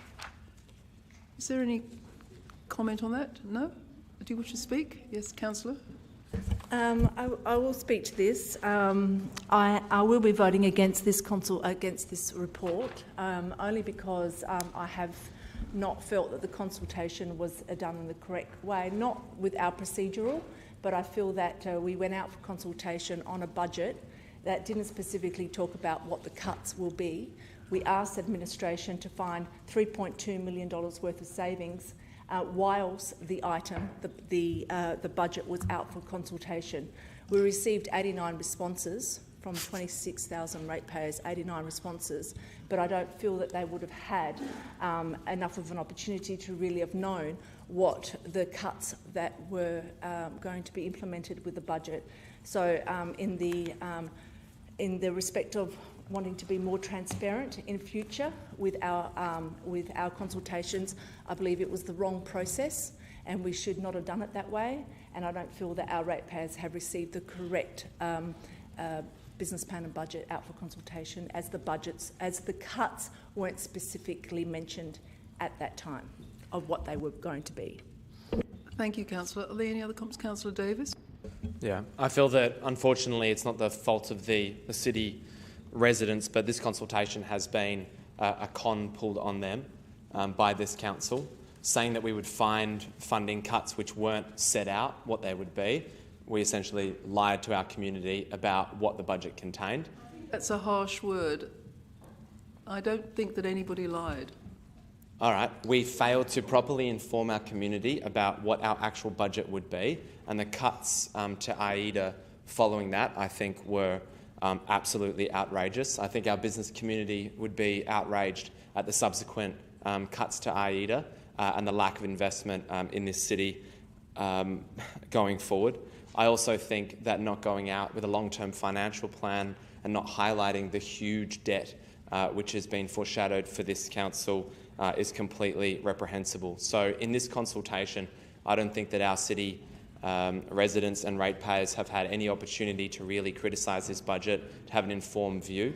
S2: Is there any comment on that? No? Do you wish to speak? Yes, Councillor.
S4: I will speak to this. I will be voting against this report, only because I have not felt that the consultation was done in the correct way, not with our procedural, but I feel that we went out for consultation on a budget that didn't specifically talk about what the cuts will be. We asked administration to find $3.2 million worth of savings whilst the budget was out for consultation. We received 89 responses from 26,000 ratepayers, 89 responses, but I don't feel that they would have had enough of an opportunity to really have known what the cuts that were going to be implemented with the budget. So in the respect of wanting to be more transparent in future with our consultations, I believe it was the wrong process and we should not have done it that way, and I don't feel that our ratepayers have received the correct business plan and budget out for consultation, as the cuts weren't specifically mentioned at that time of what they were going to be.
S2: Thank you, Councillor. Are there any other comments? Councillor Davis?
S12: Yeah, I feel that unfortunately it's not the fault of the city residents, but this consultation has been a con pulled on them by this council, saying that we would find funding cuts which weren't set out what they would be. We essentially lied to our community about what the budget contained.
S2: That's a harsh word. I don't think that anybody lied.
S12: All right, we failed to properly inform our community about what our actual budget would be, and the cuts to AIDA following that, I think, were absolutely outrageous. I think our business community would be outraged at the subsequent cuts to AIDA and the lack of investment in this city going forward. I also think that not going out with a long-term financial plan and not highlighting the huge debt which has been foreshadowed for this council is completely reprehensible. So in this consultation, I don't think that our city residents and ratepayers have had any opportunity to really criticise this budget, to have an informed view.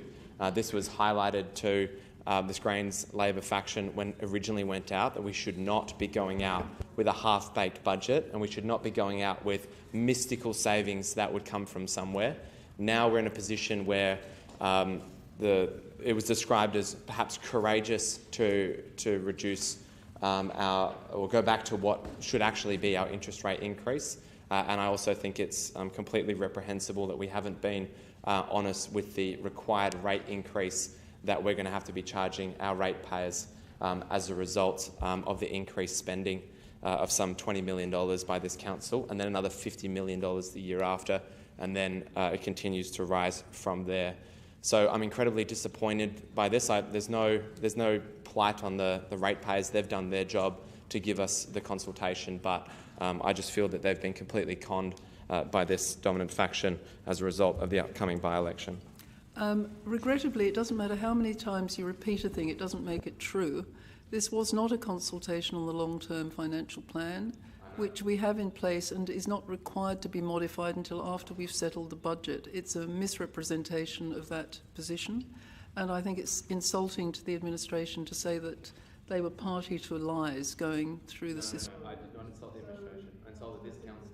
S12: This was highlighted to this Greens Labor faction when it originally went out, that we should not be going out with a half-baked budget and we should not be going out with mystical savings that would come from somewhere. Now we're in a position where it was described as perhaps courageous to reduce or go back to what should actually be our interest rate increase. And I also think it's completely reprehensible that we haven't been honest with the required rate increase that we're going to have to be charging our ratepayers as a result of the increased spending of some $20 million by this council, and then another $50 million the year after, and then it continues to rise from there. So I'm incredibly disappointed by this. There's no plight on the ratepayers. They've done their job to give us the consultation, but I just feel that they've been completely conned by this dominant faction as a result of the upcoming by-election.
S2: Regrettably, it doesn't matter how many times you repeat a thing, it doesn't make it true. This was not a consultation on the long-term financial plan, which we have in place and is not required to be modified until after we've settled the budget. It's a misrepresentation of that position, and I think it's insulting to the administration to say that they were party to lies going through the system.
S12: I did not insult the administration. I insulted this council.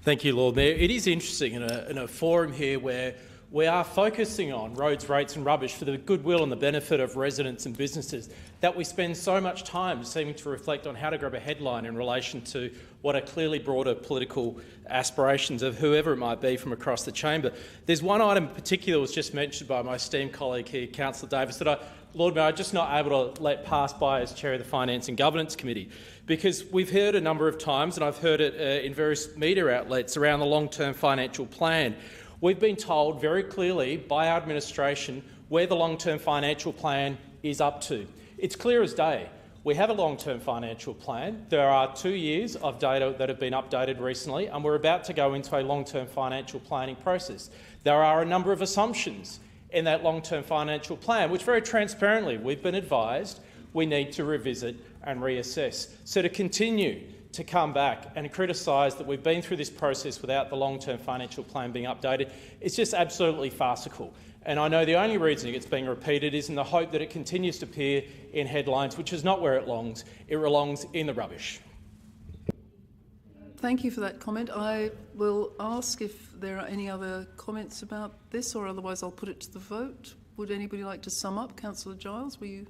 S3: Thank you, Lord Mayor. It is interesting in a forum here where we are focusing on roads, rates and rubbish for the goodwill and the benefit of residents and businesses, that we spend so much time seeming to reflect on how to grab a headline in relation to what are clearly broader political aspirations of whoever it might be from across the chamber. There's one item in particular that was just mentioned by my esteemed colleague here, Councillor Davis, that I Lord Mayor, I'm just not able to let pass by as Chair of the Finance and Governance Committee, because we've heard a number of times, and I've heard it in various media outlets, around the long-term financial plan. We've been told very clearly by our administration where the long-term financial plan is up to. It's clear as day. We have a long-term financial plan. There are 2 years of data that have been updated recently, and we're about to go into a long-term financial planning process. There are a number of assumptions in that long-term financial plan, which very transparently we've been advised we need to revisit and reassess. So to continue to come back and criticise that we've been through this process without the long-term financial plan being updated, it's just absolutely farcical. And I know the only reason it's being repeated is in the hope that it continues to appear in headlines, which is not where it belongs. It belongs in the rubbish.
S2: Thank you for that comment. I will ask if there are any other comments about this, or otherwise I'll put it to the vote. Would anybody like to sum up? Councillor Giles, were you?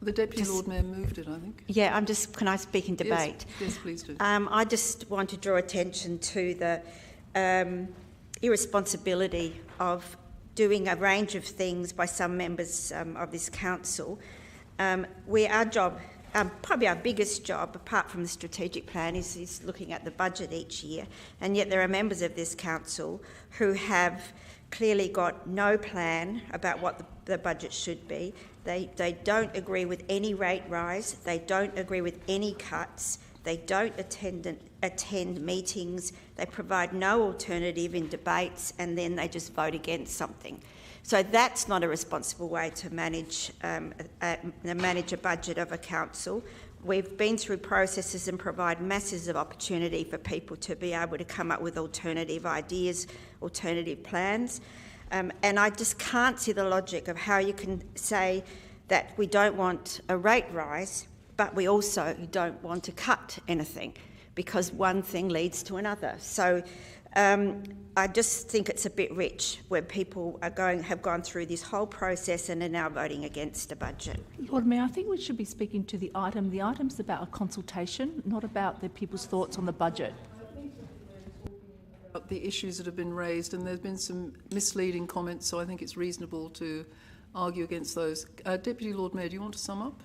S2: The Deputy Lord Mayor moved it, I think.
S16: Yeah, can I speak in debate?
S2: Yes, please do.
S16: I just want to draw attention to the irresponsibility of doing a range of things by some members of this council. Our job, probably our biggest job, apart from the strategic plan, is looking at the budget each year, and yet there are members of this council who have clearly got no plan about what the budget should be. They don't agree with any rate rise. They don't agree with any cuts. They don't attend meetings. They provide no alternative in debates, and then they just vote against something. So that's not a responsible way to manage a budget of a council. We've been through processes and provide masses of opportunity for people to be able to come up with alternative ideas, alternative plans. And I just can't see the logic of how you can say that we don't want a rate rise, but we also don't want to cut anything, because one thing leads to another. So I just think it's a bit rich where people have gone through this whole process and are now voting against a budget.
S5: Lord Mayor, I think we should be speaking to the item. The item's about a consultation, not about the people's thoughts on the budget.
S2: The issues that have been raised, and there's been some misleading comments, so I think it's reasonable to argue against those. Deputy Lord Mayor, do you want to sum up?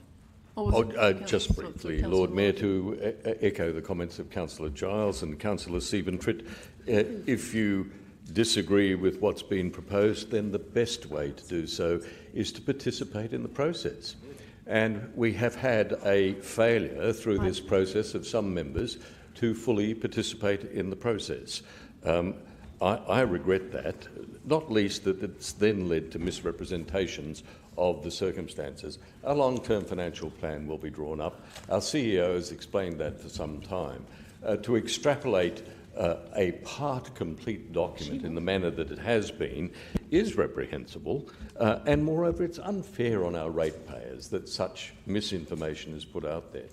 S9: Just briefly, Lord Mayor, to echo the comments of Councillor Giles and Councillor Stephen-Tritt, if you disagree with what's been proposed, then the best way to do so is to participate in the process. And we have had a failure through this process of some members to fully participate in the process. I regret that, not least that it's then led to misrepresentations of the circumstances. A long-term financial plan will be drawn up. Our CEO has explained that for some time. To extrapolate a part-complete document in the manner that it has been is reprehensible, and moreover it's unfair on our ratepayers that such misinformation is put out there.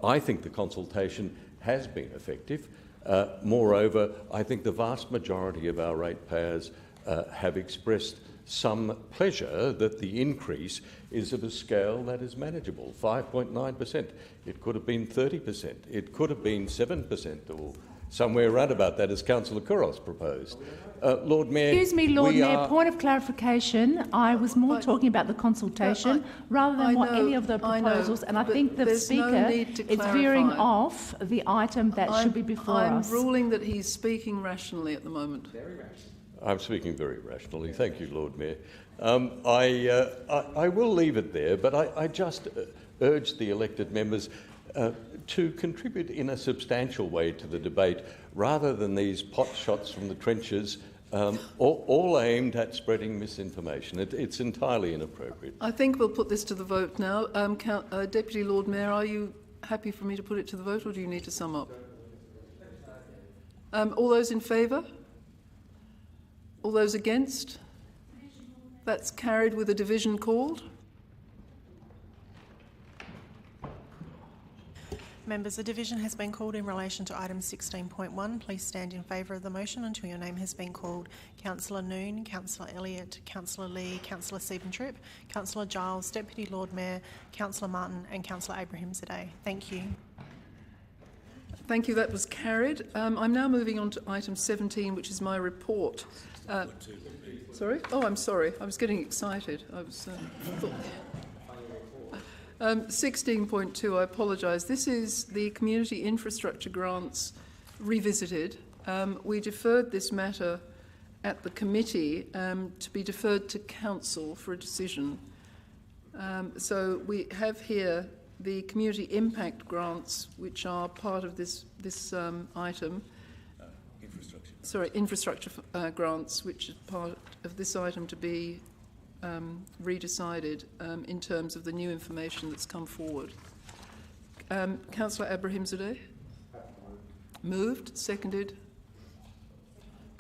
S9: I think the consultation has been effective. Moreover, I think the vast majority of our ratepayers have expressed some pleasure that the increase is of a scale that is manageable, 5.9%. It could have been 30%. It could have been 7%, or somewhere around about that, as Councillor Couros proposed. Lord Mayor...
S5: Excuse me, Lord Mayor, point of clarification. I was more talking about the consultation rather than any of the proposals, and I think the Speaker is veering off the item that should be before us.
S2: I'm ruling that he's speaking rationally at the moment. Very rational.
S9: I'm speaking very rationally. Thank you, Lord Mayor. I will leave it there, but I just urge the elected members to contribute in a substantial way to the debate, rather than these pot shots from the trenches, all aimed at spreading misinformation. It's entirely inappropriate.
S2: I think we'll put this to the vote now. Deputy Lord Mayor, are you happy for me to put it to the vote, or do you need to sum up? All those in favour? All those against? That's carried with a division called.
S15: Members, a division has been called in relation to item 16.1. Please stand in favour of the motion until your name has been called. Councillor Noon, Councillor Elliott, Councillor Lee, Councillor Stephen-Tritt, Councillor Giles, Deputy Lord Mayor, Councillor Martin and Councillor Abraham Zadeh. Thank you.
S2: Thank you. That was carried. I'm now moving on to item 17, which is my report. Sorry? Oh, I'm sorry. I was getting excited. I was 16.2, I apologise. This is the community infrastructure grants revisited. We deferred this matter at the committee to be deferred to council for a decision. So we have here the community impact grants, which are part of this item. Infrastructure grants, which is part of this item to be redecided in terms of the new information that's come forward. Councillor Abrahimzadeh? Moved. Seconded.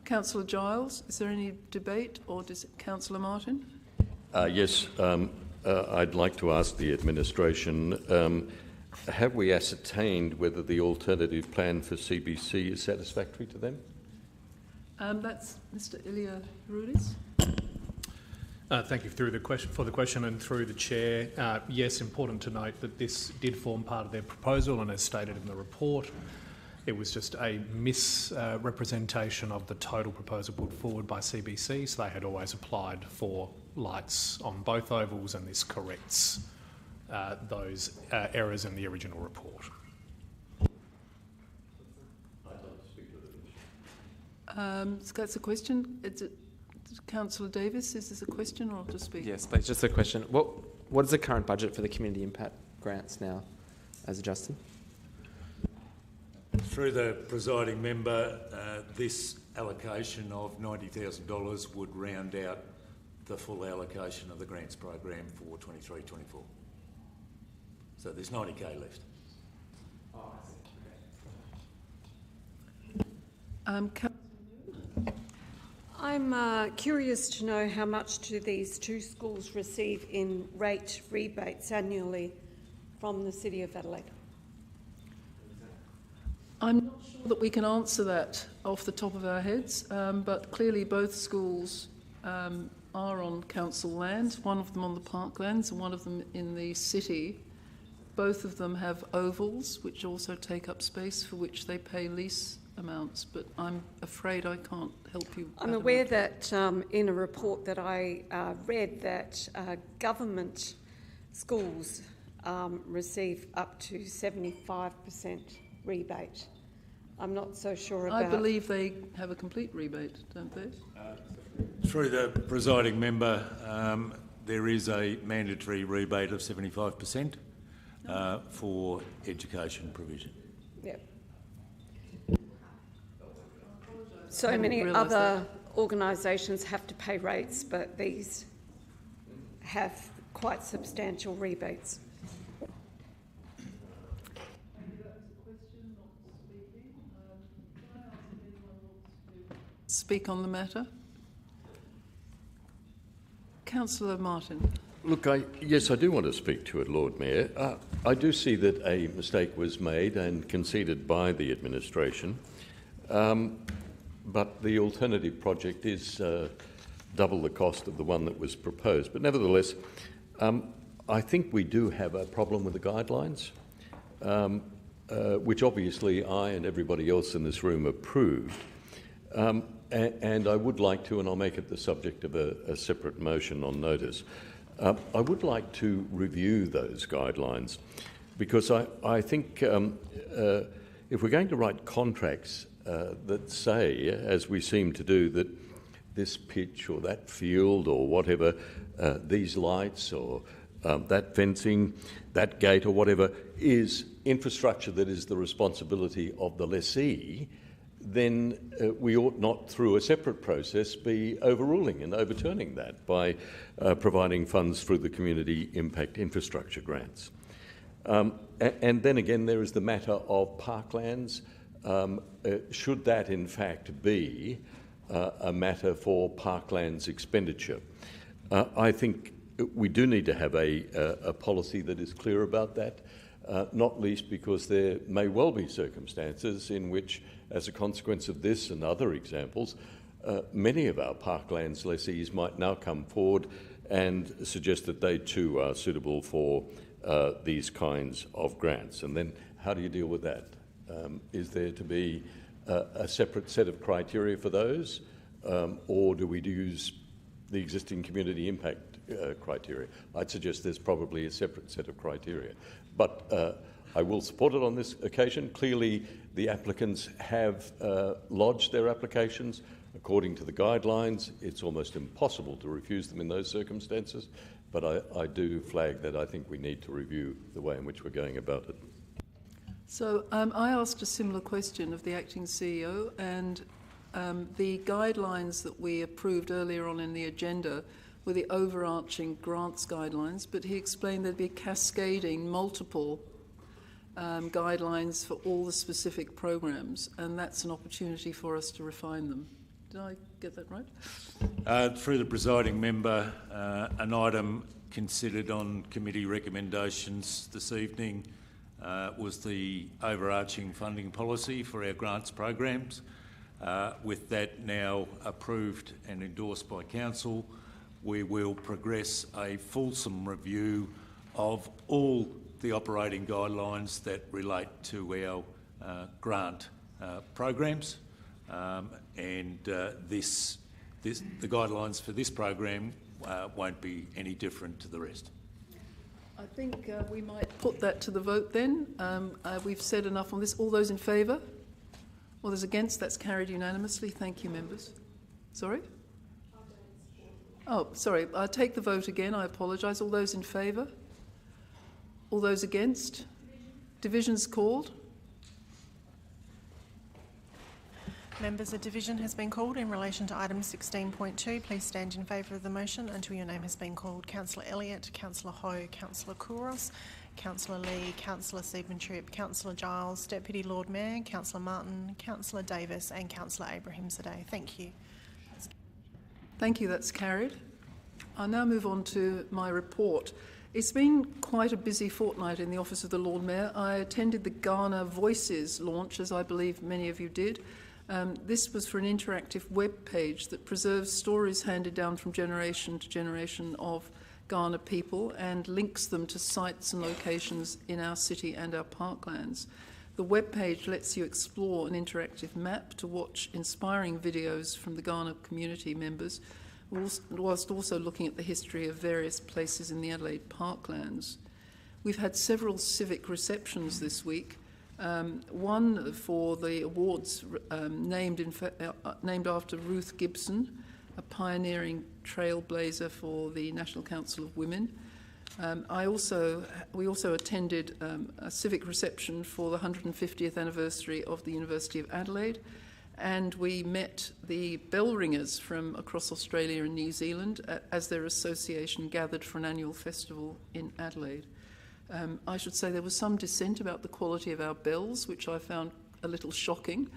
S2: Councillor Giles, is there any debate, or does Councillor Martin?
S9: Yes, I'd like to ask the administration, have we ascertained whether the alternative plan for CBC is satisfactory to them?
S2: That's Mr. Ilya Rudis.
S17: Thank you for the question and through the chair. Yes, important to note that this did form part of their proposal, and as stated in the report, it was just a misrepresentation of the total proposal put forward by CBC, so they had always applied for lights on both ovals, and this corrects those errors in the original report.
S2: That's a question. Councillor Davis, is this a question or to speak?
S12: Yes, please, just a question. What is the current budget for the community impact grants now, as adjusted?
S1: Through the presiding member, this allocation of $90,000 would round out the full allocation of the grants program for 23-24. So there's 90k left.
S13: I'm curious to know how much do these two schools receive in rate rebates annually from the City of Adelaide?
S2: I'm not sure that we can answer that off the top of our heads, but clearly both schools are on council land, one of them on the parklands and one of them in the city. Both of them have ovals, which also take up space for which they pay lease amounts, but I'm afraid I can't help you.
S13: I'm aware that in a report that I read that government schools receive up to 75% rebate. I'm not so sure about...
S2: I believe they have a complete rebate, don't they?
S1: Through the presiding member, there is a mandatory rebate of 75% for education provision.
S13: Yep. So many other organisations have to pay rates, but these have quite substantial rebates.
S2: Speak on the matter. Councillor Martin.
S9: Look, yes, I do want to speak to it, Lord Mayor. I do see that a mistake was made and conceded by the administration, but the alternative project is double the cost of the one that was proposed. But nevertheless, I think we do have a problem with the guidelines, which obviously I and everybody else in this room approved. And I would like to, and I'll make it the subject of a separate motion on notice, I would like to review those guidelines, because I think if we're going to write contracts that say, as we seem to do, that this pitch or that field or whatever, these lights or that fencing, that gate or whatever, is infrastructure that is the responsibility of the lessee, then we ought not, through a separate process, be overruling and overturning that by providing funds through the community impact infrastructure grants. And then again, there is the matter of parklands. Should that in fact be a matter for parklands expenditure? I think we do need to have a policy that is clear about that, not least because there may well be circumstances in which, as a consequence of this and other examples, many of our parklands lessees might now come forward and suggest that they too are suitable for these kinds of grants. And then how do you deal with that? Is there to be a separate set of criteria for those, or do we use the existing community impact criteria? I'd suggest there's probably a separate set of criteria. But I will support it on this occasion. Clearly, the applicants have lodged their applications. According to the guidelines, it's almost impossible to refuse them in those circumstances. But I do flag that I think we need to review the way in which we're going about it.
S2: So I asked a similar question of the acting CEO, and the guidelines that we approved earlier on in the agenda were the overarching grants guidelines, but he explained there'd be cascading multiple guidelines for all the specific programs, and that's an opportunity for us to refine them. Did I get that right?
S1: Through the presiding member, an item considered on committee recommendations this evening was the overarching funding policy for our grants programs. With that now approved and endorsed by Council, we will progress a fulsome review of all the operating guidelines that relate to our grant programs, and the guidelines for this program won't be any different to the rest.
S2: I think we might put that to the vote then. We've said enough on this. All those in favour? All those against? That's carried unanimously. Thank you, members. Sorry? Oh, sorry. I'll take the vote again. I apologise. All those in favour? All those against? Division's called.
S15: Members, a division has been called in relation to item 16.2. Please stand in favour of the motion until your name has been called. Councillor Elliott, Councillor Ho, Councillor Kouros, Councillor Lee, Councillor Seaman-Tripp, Councillor Giles, Deputy Lord Mayor, Councillor Martin, Councillor Davis and Councillor Abrahimzadeh. Thank you.
S2: Thank you. That's carried. I'll now move on to my report. It's been quite a busy fortnight in the Office of the Lord Mayor. I attended the Ghana Voices launch, as I believe many of you did. This was for an interactive web page that preserves stories handed down from generation to generation of Ghana people and links them to sites and locations in our city and our parklands. The web page lets you explore an interactive map to watch inspiring videos from the Ghana community members, whilst also looking at the history of various places in the Adelaide parklands. We've had several civic receptions this week. One for the awards named after Ruth Gibson, a pioneering trailblazer for the National Council of Women. We also attended a civic reception for the 150th anniversary of the University of Adelaide, and we met the bell ringers from across Australia and New Zealand as their association gathered for an annual festival in Adelaide. I should say there was some dissent about the quality of our bells, which I found a little shocking.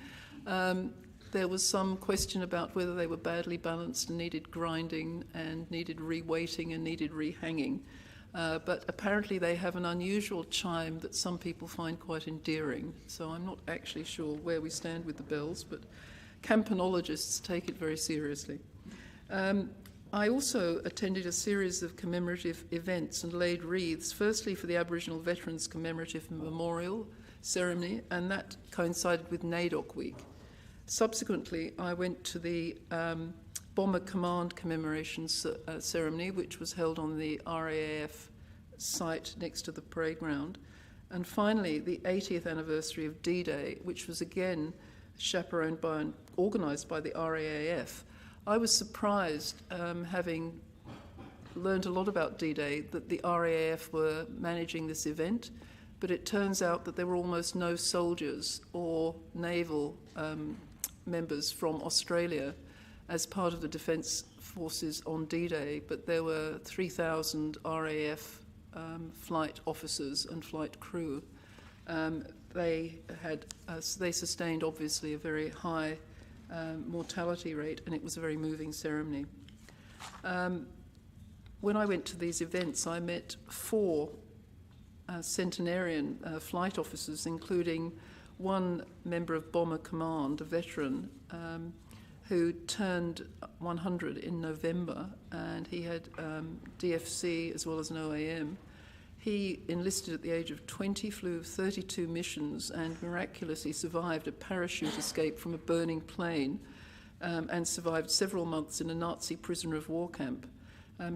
S2: There was some question about whether they were badly balanced and needed grinding and needed reweighting and needed rehanging. But apparently they have an unusual chime that some people find quite endearing. So I'm not actually sure where we stand with the bells, but campanologists take it very seriously. I also attended a series of commemorative events and laid wreaths, firstly for the Aboriginal Veterans Commemorative Memorial Ceremony, and that coincided with NAIDOC Week. Subsequently, I went to the Bomber Command Commemoration Ceremony, which was held on the RAAF site next to the parade ground. And finally, the 80th anniversary of D-Day, which was again chaperoned by and organised by the RAAF. I was surprised, having learned a lot about D-Day, that the RAAF were managing this event, but it turns out that there were almost no soldiers or naval members from Australia as part of the Defence Forces on D-Day, but there were 3,000 RAF flight officers and flight crew. They sustained obviously a very high mortality rate, and it was a very moving ceremony. When I went to these events, I met 4 centenarian flight officers, including one member of Bomber Command, a veteran, who turned 100 in November, and he had DFC as well as an OAM. He enlisted at the age of 20, flew 32 missions and miraculously survived a parachute escape from a burning plane and survived several months in a Nazi prisoner of war camp.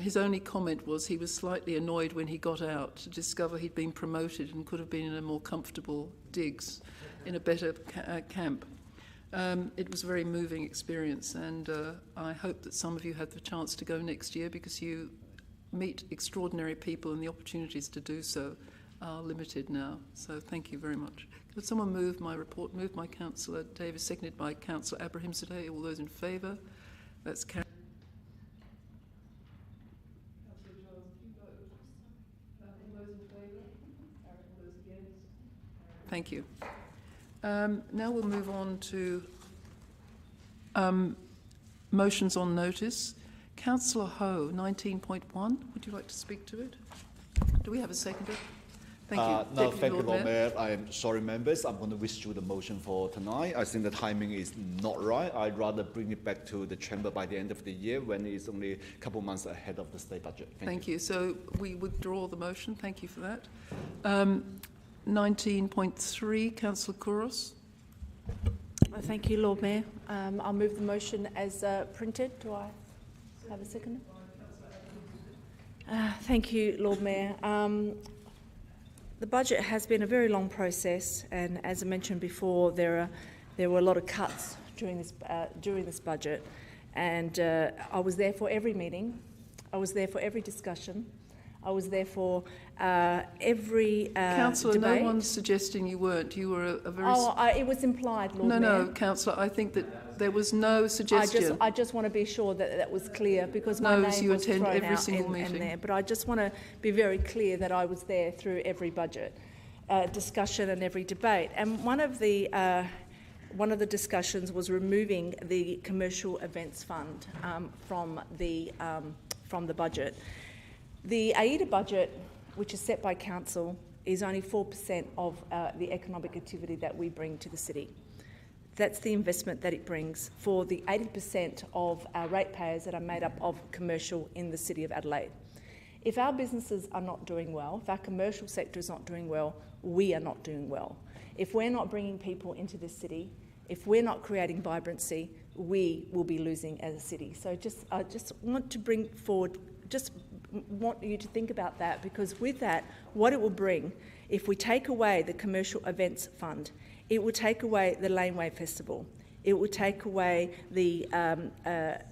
S2: His only comment was he was slightly annoyed when he got out to discover he'd been promoted and could have been in a more comfortable digs in a better camp. It was a very moving experience, and I hope that some of you have the chance to go next year, because you meet extraordinary people and the opportunities to do so are limited now. So thank you very much. Could someone move my report? Moved by Councillor Davis, seconded by Councillor Abrahimzadeh. All those in favour? That's carried. Thank you. Now we'll move on to motions on notice. Councillor Ho, 19.1. Would you like to speak to it? Do we have a seconder? Thank you.
S18: No, thank you, Lord Mayor. I'm sorry, members. I'm going to withdraw the motion for tonight. I think the timing is not right. I'd rather bring it back to the chamber by the end of the year, when it's only a couple of months ahead of the state budget.
S2: Thank you. So we withdraw the motion. Thank you for that. 19.3, Councillor Kouros.
S4: Thank you, Lord Mayor. I'll move the motion as printed. Do I have a second? Thank you, Lord Mayor. The budget has been a very long process, and as I mentioned before, there were a lot of cuts during this budget, and I was there for every meeting. I was there for every discussion. I was there for every
S2: Councillor,
S4: debate.
S2: no one's suggesting you weren't. You were a very...
S4: it was implied, Lord Mayor.
S2: No, Councillor, I think that there was no suggestion.
S4: I just want to be sure that that was clear, because my name was thrown out in there. But I just want to be very clear that I was there through every budget discussion and every debate. And one of the discussions was removing the commercial events fund from the budget. The AIDA budget, which is set by Council, is only 4% of the economic activity that we bring to the city. That's the investment that it brings for the 80% of our ratepayers that are made up of commercial in the City of Adelaide. If our businesses are not doing well, if our commercial sector is not doing well, we are not doing well. If we're not bringing people into this city, if we're not creating vibrancy, we will be losing as a city. So I just want to bring forward, just want you to think about that, because with that, what it will bring, if we take away the commercial events fund, it will take away the Laneway Festival, it will take away the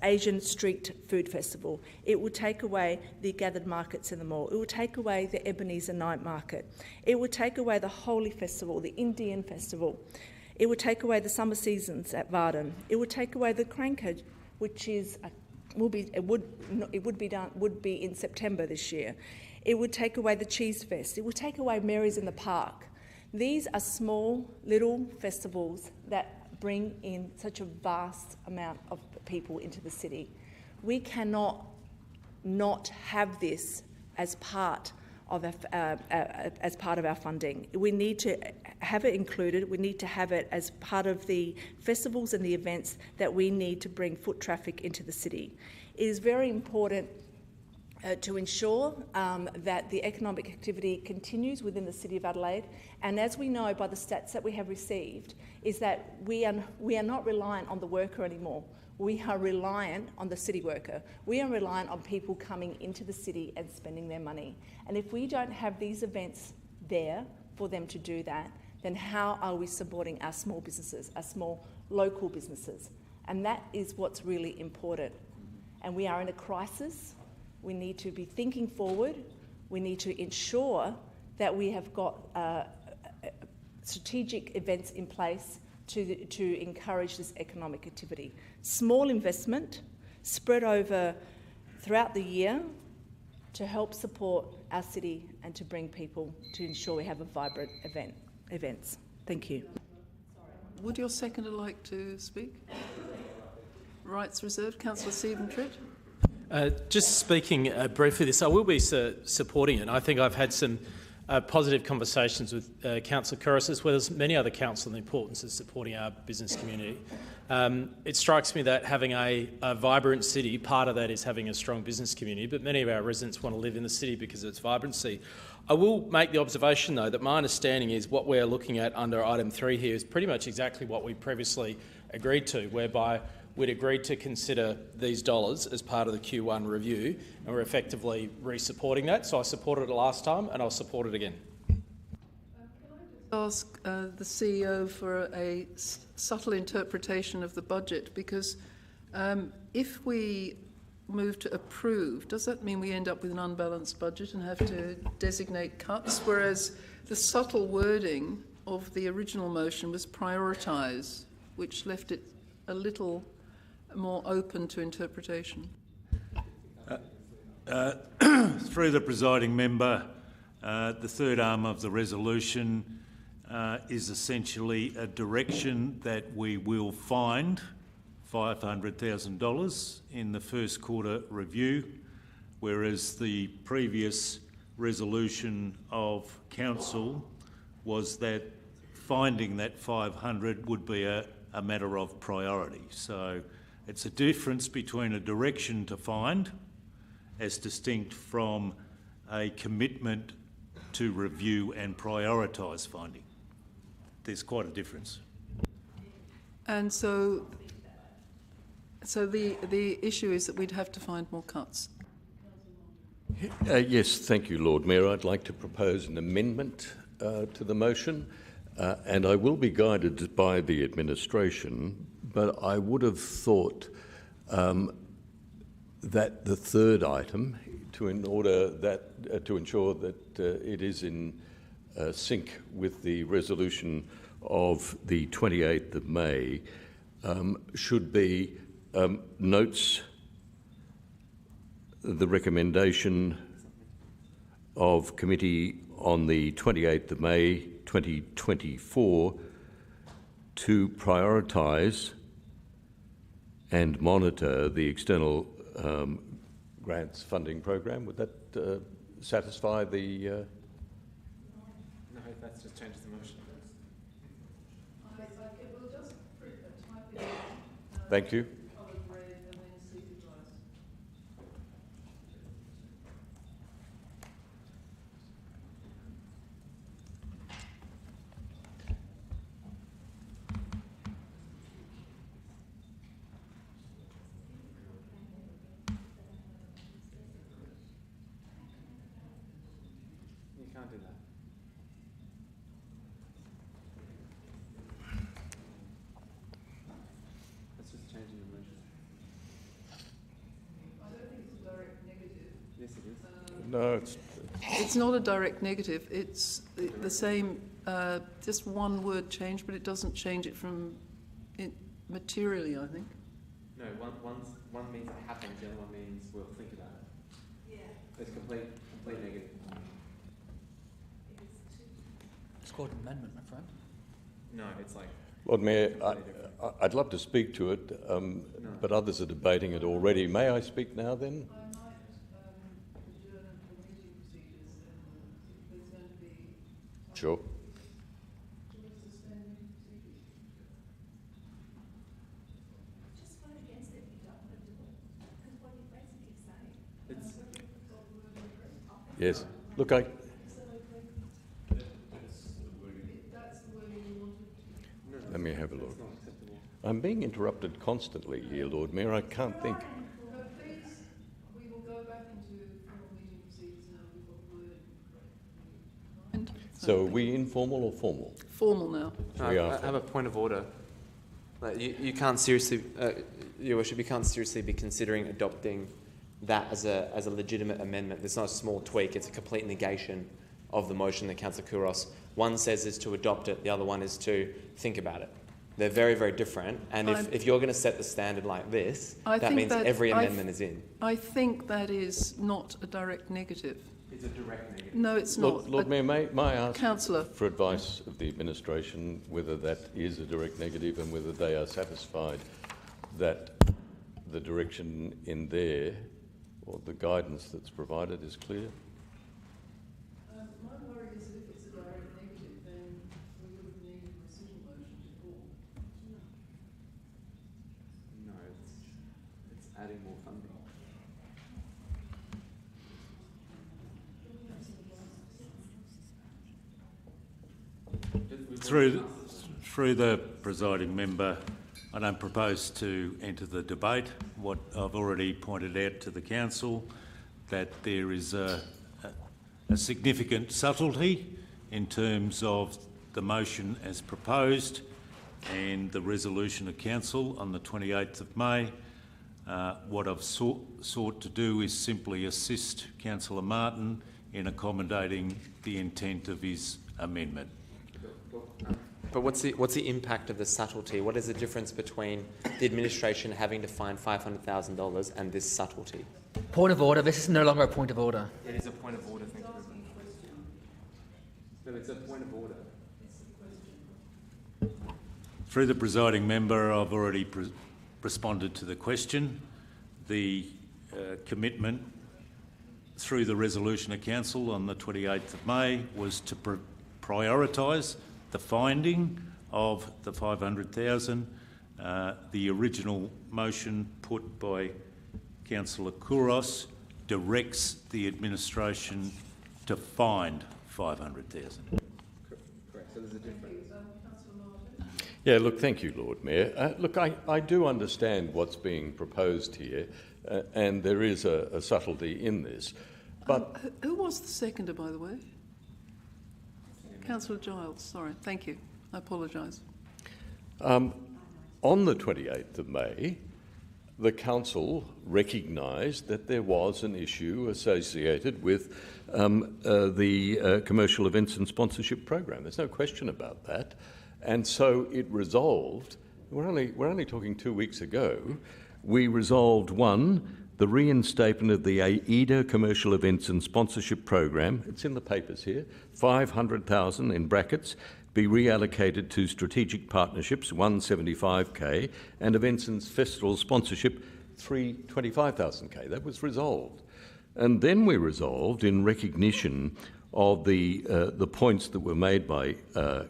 S4: Asian Street Food Festival, it will take away the gathered markets in the mall, it will take away the Ebenezer Night Market, it will take away the Holy Festival, the Indian Festival, it would take away the summer seasons at Varden, it would take away the Cranker, which is would be in September this year. It would take away the Cheese Fest. It would take away Mary's in the Park. These are small little festivals that bring in such a vast amount of people into the city. We cannot not have this as part of our funding. We need to have it included. We need to have it as part of the festivals and the events that we need to bring foot traffic into the city. It is very important to ensure that the economic activity continues within the City of Adelaide. And as we know by the stats that we have received, is that we are not reliant on the worker anymore. We are reliant on the city worker. We are reliant on people coming into the city and spending their money. And if we don't have these events there for them to do that, then how are we supporting our small businesses, our small local businesses? And that is what's really important. And we are in a crisis. We need to be thinking forward. We need to ensure that we have got strategic events in place to encourage this economic activity. Small investment spread over throughout the year to help support our city and to bring people to ensure we have a vibrant events. Thank you.
S2: Would your seconder like to speak? Rights reserved. Councillor Stephen Tritt.
S3: Just speaking briefly this, I will be supporting it. I think I've had some positive conversations with Councillor Kouros, as well as many other council, on the importance of supporting our business community. It strikes me that having a vibrant city, part of that is having a strong business community, but many of our residents want to live in the city because of its vibrancy. I will make the observation, though, that my understanding is what we're looking at under item 3 here is pretty much exactly what we previously agreed to, whereby we'd agreed to consider these dollars as part of the Q1 review, and we're effectively re-supporting that. So I supported it last time, and I'll support it again.
S2: Ask the CEO for a subtle interpretation of the budget, because if we move to approve, does that mean we end up with an unbalanced budget and have to designate cuts, whereas the subtle wording of the original motion was prioritise, which left it a little more open to interpretation?
S1: Through the presiding member, the third arm of the resolution is essentially a direction that we will find $500,000 in the first quarter review, whereas the previous resolution of council was that finding that 500 would be a matter of priority. So it's a difference between a direction to find as distinct from a commitment to review and prioritise finding. There's quite a difference.
S2: And so the issue is that we'd have to find more cuts.
S9: Yes, thank you, Lord Mayor. I'd like to propose an amendment to the motion, and I will be guided by the administration, but I would have thought that the third item, to ensure that it is in sync with the resolution of the 28th of May, should be notes the recommendation of committee on the 28th of May 2024 to prioritise and monitor the external grants funding program. Would that satisfy the...
S12: No, that's just changes the motion.
S9: Thank you.
S12: You can't do that. That's just changing the motion.
S2: I don't think it's a direct negative.
S12: Yes, it is.
S9: No,
S2: it's not a direct negative. It's the same, just one word change, but it doesn't change it from materially, I think.
S12: No, one means it happens, the other one means we'll think about it. Yeah. It's complete negative.
S11: It's called an amendment, my friend.
S12: No, it's like...
S9: Lord Mayor, I'd love to speak to it, but others are debating it already. May I speak now then? Sure. Yes. Look, let me have a look. I'm being interrupted constantly here, Lord Mayor. I can't think.
S2: We will go back into formal meeting procedures now. We've got wording.
S9: So are we informal or formal?
S2: Formal now.
S12: I have a point of order. Like you can't seriously, Your Worship, you can't seriously be considering adopting that as a legitimate amendment. There's not a small tweak. It's a complete negation of the motion that Councillor Kouros. One says is to adopt it. The other one is to think about it. They're very, very different. And if you're going to set the standard like this, that means every amendment is in.
S2: I think that is not a direct negative.
S12: It's a direct negative.
S2: No, it's not.
S9: Lord Mayor, may I ask
S2: Councillor
S9: for advice of the administration whether that is a direct negative and whether they are satisfied that the direction in there or the guidance that's provided is clear?
S2: My worry is that if it's a direct negative, then we would need a rescission motion to call.
S12: No, it's adding more funding.
S1: Through the presiding member, I don't propose to enter the debate. What I've already pointed out to the council, that there is a significant subtlety in terms of the motion as proposed and the resolution of council on the 28th of May. What I've sought to do is simply assist Councillor Martin in accommodating the intent of his amendment.
S12: But what's the impact of the subtlety? What is the difference between the administration having to find $500,000 and this subtlety?
S11: Point of order. This is no longer a point of order.
S12: It is a point of order. Thank you. No, it's a point of order.
S1: Through the presiding member, I've already responded to the question. The commitment through the resolution of council on the 28th of May was to prioritise the finding of the 500,000. The original motion put by Councillor Kouros directs the administration to find 500,000.
S12: Correct. So there's a difference.
S9: Yeah, look, thank you, Lord Mayor. Look, I do understand what's being proposed here, and there is a subtlety in this. But
S2: who was the seconder, by the way? Councillor Giles, sorry. Thank you. I apologise.
S9: On the 28th of May, the council recognised that there was an issue associated with the commercial events and sponsorship program. There's no question about that. And so it resolved, we're only talking 2 weeks ago, we resolved, one, the reinstatement of the AIDA commercial events and sponsorship program, it's in the papers here, 500,000 in brackets, be reallocated to strategic partnerships, 175k, and events and festival sponsorship, 325,000k. That was resolved. And then we resolved, in recognition of the points that were made by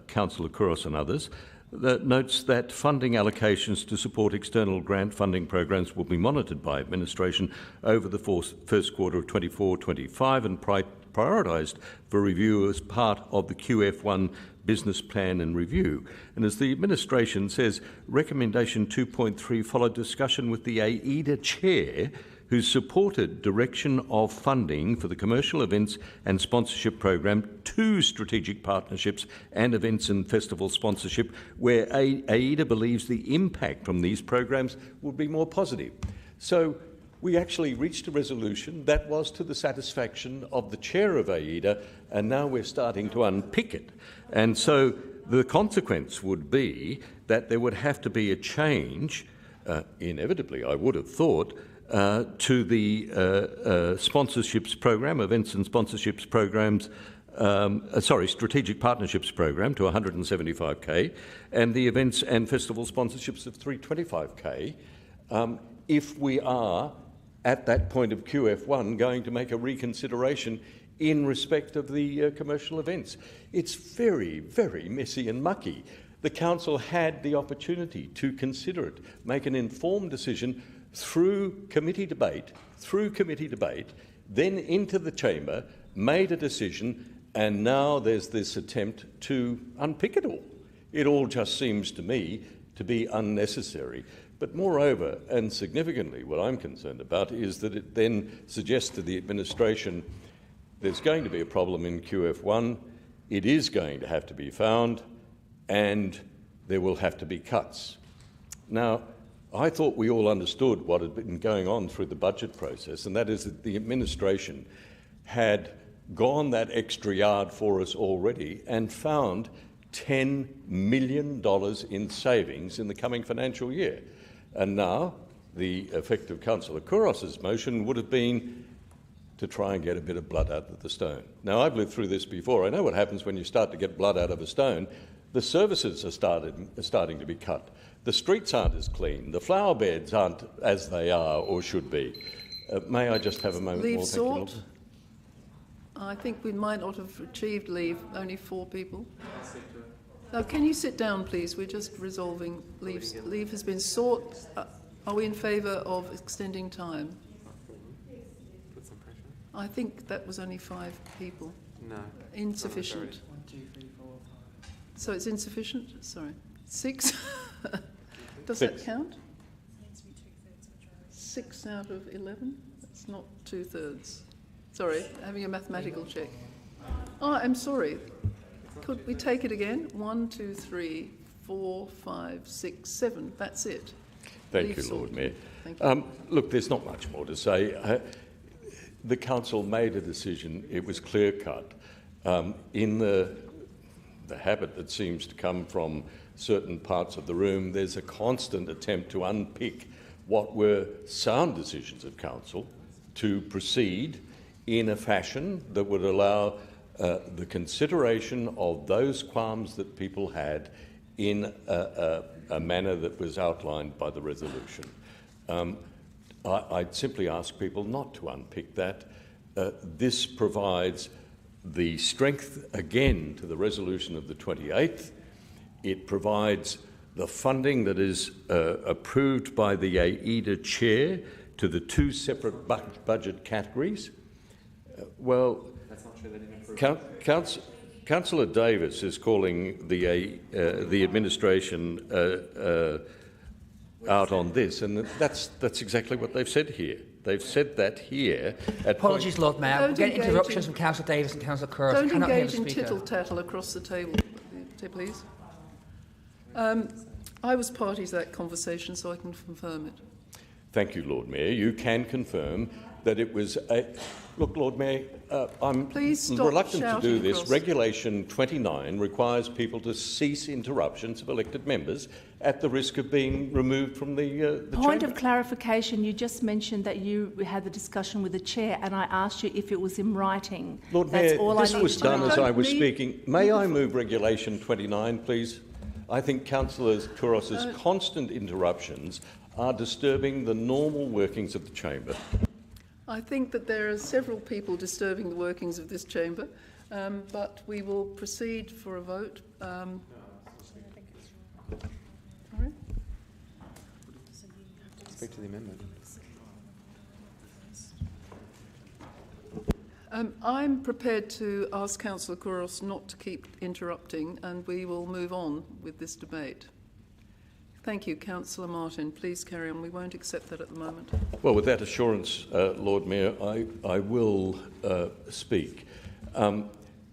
S9: Councillor Kouros and others, that notes that funding allocations to support external grant funding programs will be monitored by administration over the first quarter of 24-25 and prioritised for review as part of the QF1 business plan and review. And as the administration says, recommendation 2.3 followed discussion with the AIDA chair, who supported direction of funding for the commercial events and sponsorship program to strategic partnerships and events and festival sponsorship, where AIDA believes the impact from these programs would be more positive. So we actually reached a resolution that was to the satisfaction of the chair of AIDA, and now we're starting to unpick it. And so the consequence would be that there would have to be a change, inevitably I would have thought, to the sponsorships program, events and sponsorships programs, strategic partnerships program to 175k, and the events and festival sponsorships of 325k, if we are at that point of QF1 going to make a reconsideration in respect of the commercial events. It's very, very messy and mucky. The council had the opportunity to consider it, make an informed decision through committee debate, then into the chamber, made a decision, and now there's this attempt to unpick it all. It all just seems to me to be unnecessary. But moreover, and significantly, what I'm concerned about is that it then suggests to the administration there's going to be a problem in QF1, it is going to have to be found, and there will have to be cuts. Now, I thought we all understood what had been going on through the budget process, and that is that the administration had gone that extra yard for us already and found $10 million in savings in the coming financial year. And now the effect of Councillor Kouros's motion would have been to try and get a bit of blood out of the stone. Now, I've lived through this before. I know what happens when you start to get blood out of a stone. The services are starting to be cut. The streets aren't as clean. The flower beds aren't as they are or should be. May I just have a moment
S2: Leave
S9: more?
S2: sought. I think we might not have achieved leave. Only 4 people. Now, can you sit down, please? We're just resolving leave. Leave has been sought. Are we in favour of extending time?
S12: Put some pressure.
S2: I think that was only 5 people.
S12: No.
S2: Insufficient. So it's insufficient? Sorry. 6? Does
S9: 6.
S2: that count? 6 out of 11? That's not 2/3. Sorry, having a mathematical check. Oh, I'm sorry. Could we take it again? 1, 2, 3, 4, 5, 6, 7. That's it.
S9: Thank you, Lord Mayor. Look, there's not much more to say. The council made a decision. It was clear-cut. In the habit that seems to come from certain parts of the room, there's a constant attempt to unpick what were sound decisions of council to proceed in a fashion that would allow the consideration of those qualms that people had in a manner that was outlined by the resolution. I'd simply ask people not to unpick that. This provides the strength again to the resolution of the 28th. It provides the funding that is approved by the AIDA chair to the 2 separate budget categories. Well,
S12: that's not true. They didn't approve.
S9: Councillor Davis is calling the administration out on this, and that's exactly what they've said here. They've said that here.
S11: Apologies, Lord Mayor. We're getting interruptions from Councillor Davis and Councillor Curran.
S2: Don't
S11: Cannot hear the
S2: engage in
S11: speaker.
S2: tittle-tattle across the table, please. I was party to that conversation, so I can confirm it.
S9: Thank you, Lord Mayor. You can confirm that it was a... Look, Lord Mayor, I'm reluctant to do this. Regulation 29 requires people to cease interruptions of elected members at the risk of being removed from the
S5: Point
S9: chamber.
S5: of clarification, you just mentioned that you had the discussion with the chair and I asked you if it was in writing.
S9: Lord
S5: That's
S9: Mayor,
S5: all
S9: this
S5: I need
S9: was
S5: to
S9: done
S5: know.
S9: as I was speaking. May I move Regulation 29, please? I think Councillor Kouros's constant interruptions are disturbing the normal workings of the chamber.
S2: I think that there are several people disturbing the workings of this chamber, but we will proceed for a vote.
S12: Speak to the amendment.
S2: I'm prepared to ask Councillor Kouros not to keep interrupting, and we will move on with this debate. Thank you. Councillor Martin, please carry on. We won't accept that at the moment.
S9: Well, with that assurance, Lord Mayor, I will speak.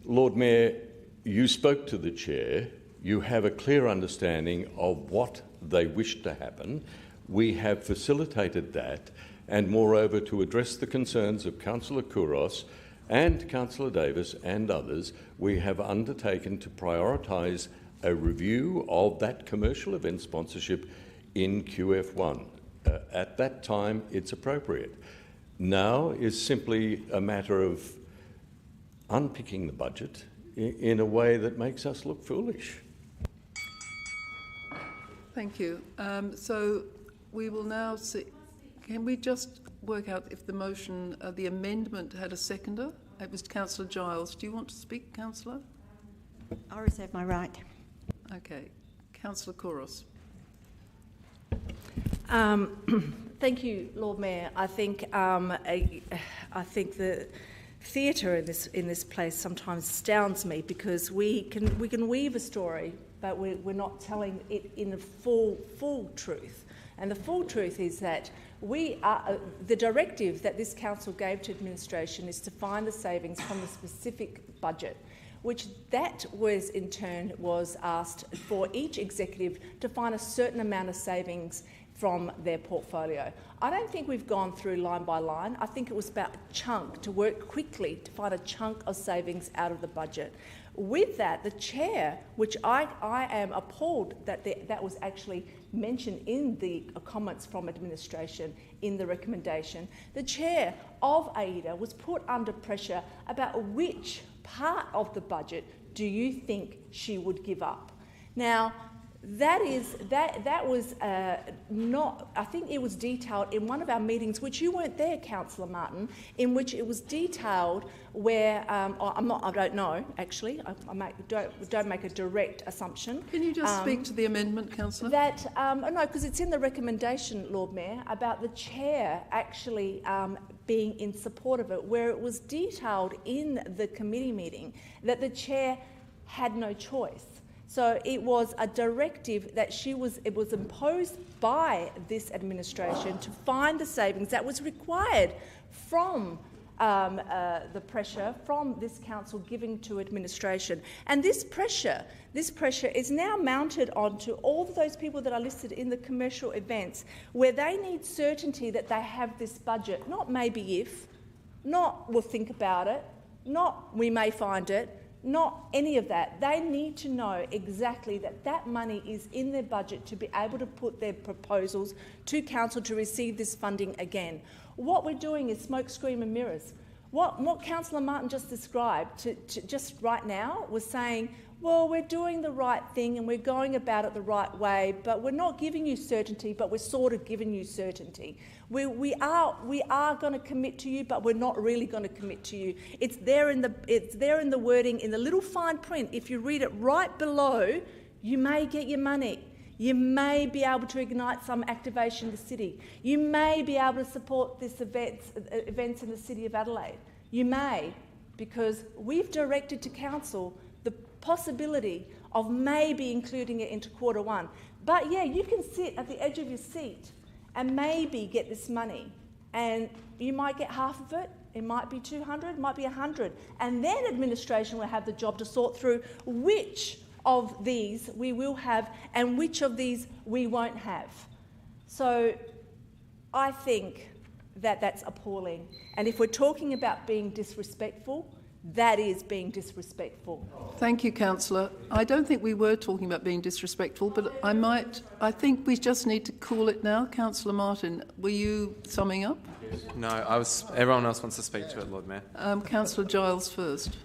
S9: Lord Mayor, you spoke to the chair. You have a clear understanding of what they wish to happen. We have facilitated that, and moreover, to address the concerns of Councillor Kouros and Councillor Davis and others, we have undertaken to prioritise a review of that commercial event sponsorship in QF1. At that time, it's appropriate. Now is simply a matter of unpicking the budget in a way that makes us look foolish.
S2: Thank you. So we will now see. Can we just work out if the motion, the amendment, had a seconder? It was Councillor Giles. Do you want to speak, Councillor?
S16: I reserve my right.
S2: Okay. Councillor Kouros.
S4: Thank you, Lord Mayor. I think the theatre in this place sometimes astounds me because we can weave a story, but we're not telling it in the full truth. And the full truth is that the directive that this council gave to administration is to find the savings from the specific budget, which that was in turn was asked for each executive to find a certain amount of savings from their portfolio. I don't think we've gone through line by line. I think it was about a chunk, to work quickly to find a chunk of savings out of the budget. With that, the chair, which I am appalled that that was actually mentioned in the comments from administration in the recommendation, the chair of AIDA was put under pressure about which part of the budget do you think she would give up. Now, that was not. I think it was detailed in one of our meetings, which you weren't there, Councillor Martin, in which it was detailed where I don't know actually. Don't make a direct assumption.
S2: Can you just speak to the amendment, Councillor?
S4: That no, because it's in the recommendation, Lord Mayor, about the chair actually being in support of it, where it was detailed in the committee meeting that the chair had no choice. So it was a directive that it was imposed by this administration to find the savings that was required from the pressure from this council giving to administration. And this pressure is now mounted onto all of those people that are listed in the commercial events, where they need certainty that they have this budget, not maybe if, not we'll think about it, not we may find it, not any of that. They need to know exactly that that money is in their budget to be able to put their proposals to council to receive this funding again. What we're doing is smoke, screen and mirrors. What Councillor Martin just described just right now was saying, well, we're doing the right thing and we're going about it the right way, but we're not giving you certainty, but we're sort of giving you certainty. We are going to commit to you, but we're not really going to commit to you. It's there in the wording, in the little fine print. If you read it right below, you may get your money. You may be able to ignite some activation in the city. You may be able to support this events in the City of Adelaide. You may, because we've directed to council the possibility of maybe including it into Q1. But yeah, you can sit at the edge of your seat and maybe get this money, and you might get half of it. It might be 200, it might be 100, and then administration will have the job to sort through which of these we will have and which of these we won't have. So I think that that's appalling. And if we're talking about being disrespectful, that is being disrespectful.
S2: Thank you, Councillor. I don't think we were talking about being disrespectful, but I think we just need to call it now. Councillor Martin, were you summing up?
S12: No, everyone else wants to speak to it, Lord Mayor.
S2: Councillor Giles first.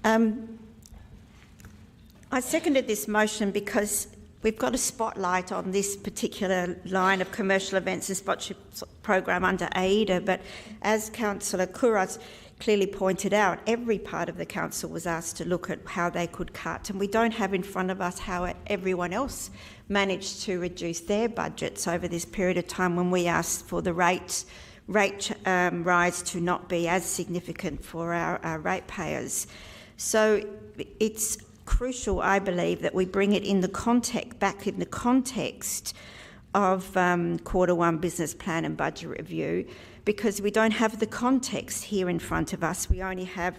S16: I seconded this motion because we've got a spotlight on this particular line of commercial events and sponsorship program under AIDA, but as Councillor Couros clearly pointed out, every part of the council was asked to look at how they could cut, and we don't have in front of us how everyone else managed to reduce their budgets over this period of time when we asked for the rate rise to not be as significant for our ratepayers. So it's crucial, I believe, that we bring it in the back in the context of Q1 business plan and budget review, because we don't have the context here in front of us. We only have